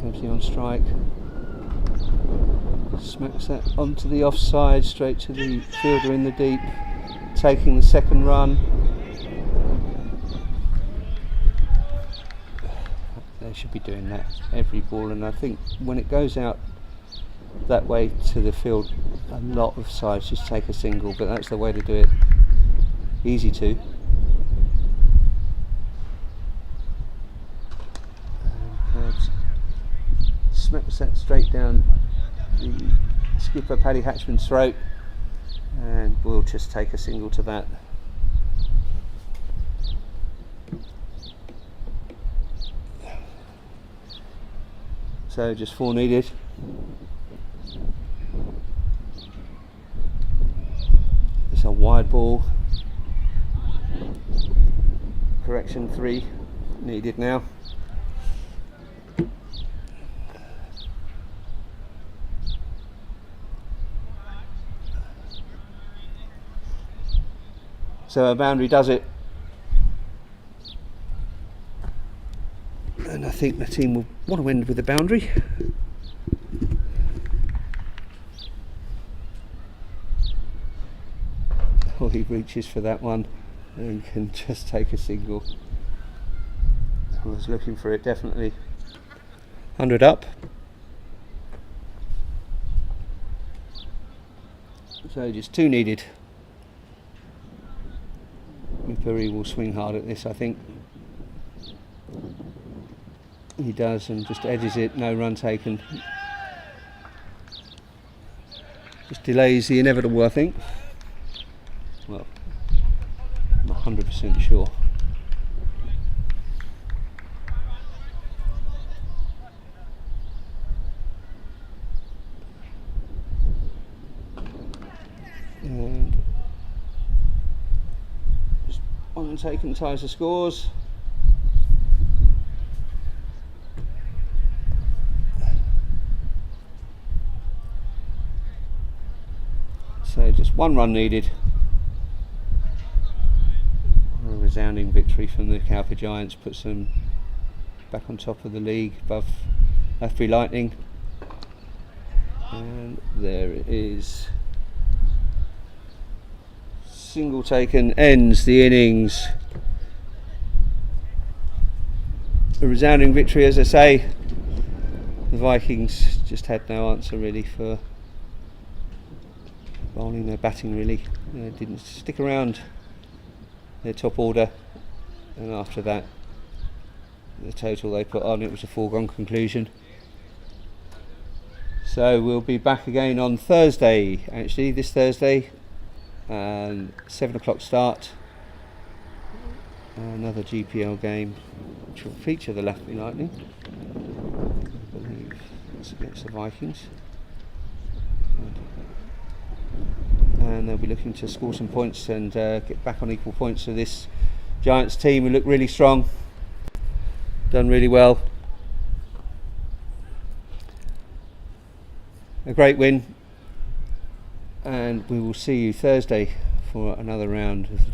Speaker 1: Calpe on strike. Smacks that onto the offside, straight to the fielder in the deep, taking the second run. They should be doing that every ball, and I think when it goes out that way to the field, a lot of sides just take a single, but that's the way to do it. Easy to. Smacks that straight down the skipper Paddy Hatchman's throat, and we'll just take a single to that. So just 4 needed. It's a wide ball. Correction 3 needed now. So a boundary does it. And I think the team will want to end with a boundary. Oh, he reaches for that one and can just take a single. I was looking for it, definitely. 100 up. So just 2 needed. Mipuri will swing hard at this, I think. He does, and just edges it, no run taken. Just delays the inevitable, I think. Well, I'm 100% sure. And just one taken ties the scores. So just 1 run needed. A resounding victory from the Calpe Giants, puts them back on top of the league above Dafabet Lightning. And there it is. Single taken, ends the innings. A resounding victory, as I say. The Vikings just had no answer really for bowling, their batting really didn't stick around their top order, and after that the total they put on, it was a foregone conclusion. So we'll be back again on Thursday, actually this Thursday, and 7 o'clock start, another GPL game which will feature the Dafabet Lightning. I believe it's against the Vikings. And they'll be looking to score some points and get back on equal points to this Giants team who look really strong, done really well. A great win, and we will see you Thursday for another round of the